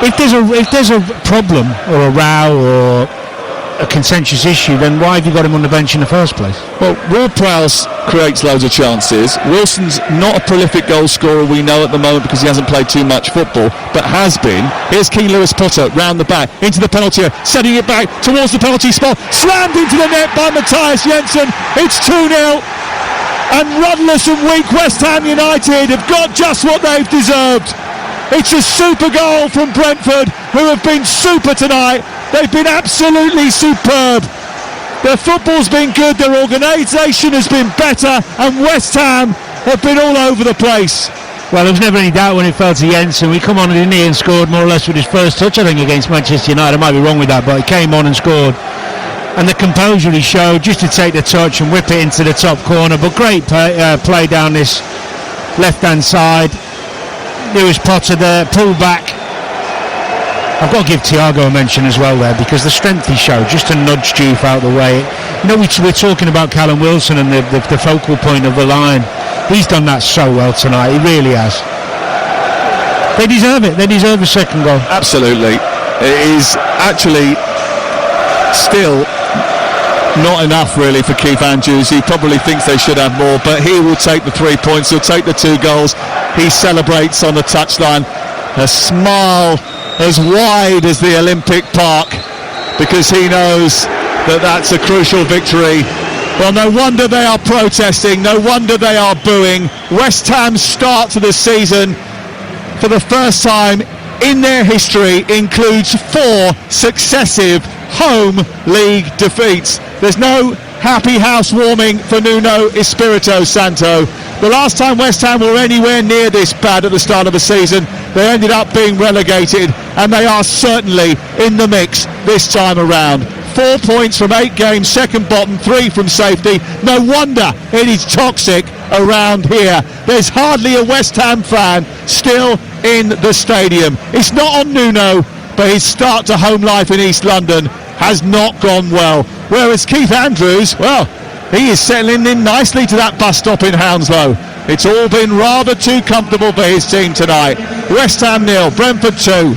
S2: if there's a problem or a row or a contentious issue, then why have you got him on the bench in the first place?
S1: Well, Ward-Prowse creates loads of chances. Wilson's not a prolific goal scorer, we know, at the moment, because he hasn't played too much football, but has been. Here's Keane Lewis-Potter round the back into the penalty area, setting it back towards the penalty spot, slammed into the net by Matthias Jensen. It's 2-0, and rudderless and weak West Ham United have got just what they've deserved. It's a super goal from Brentford, who have been super tonight. They've been absolutely superb. Their football's been good, their organisation has been better, and West Ham have been all over the place.
S2: Well, there was never any doubt when it fell to Jensen. We come on, didn't he, and scored more or less with his first touch, I think, against Manchester United. I might be wrong with that, but he came on and scored. And the composure he showed just to take the touch and whip it into the top corner. But great play down this left-hand side. Lewis-Potter there, pull back. I've got to give Thiago a mention as well there, because the strength he showed just to nudge Diouf out the way. You know, we're talking about Callum Wilson and the focal point of the line. He's done that so well tonight, he really has. They deserve it, they deserve a second goal.
S1: Absolutely. It is actually still Not enough really for Keith Andrews. He probably thinks they should have more, but he will take the 3 points. He'll take the 2 goals. He celebrates on the touchline, a smile as wide as the Olympic Park, because he knows that that's a crucial victory. Well, no wonder they are protesting, no wonder they are booing. West Ham's start to the season, for the first time in their history, includes 4 successive home league defeats. There's no happy housewarming for Nuno Espirito Santo. The last time West Ham were anywhere near this bad at the start of the season, they ended up being relegated, and they are certainly in the mix this time around. 4 points from 8 games, second bottom, 3 from safety. No wonder it is toxic around here. There's hardly a West Ham fan still in the stadium. It's not on Nuno, but his start to home life in East London has not gone well. Whereas Keith Andrews, well, he is settling in nicely to that bus stop in Hounslow. It's all been rather too comfortable for his team tonight. West Ham 0, Brentford 2.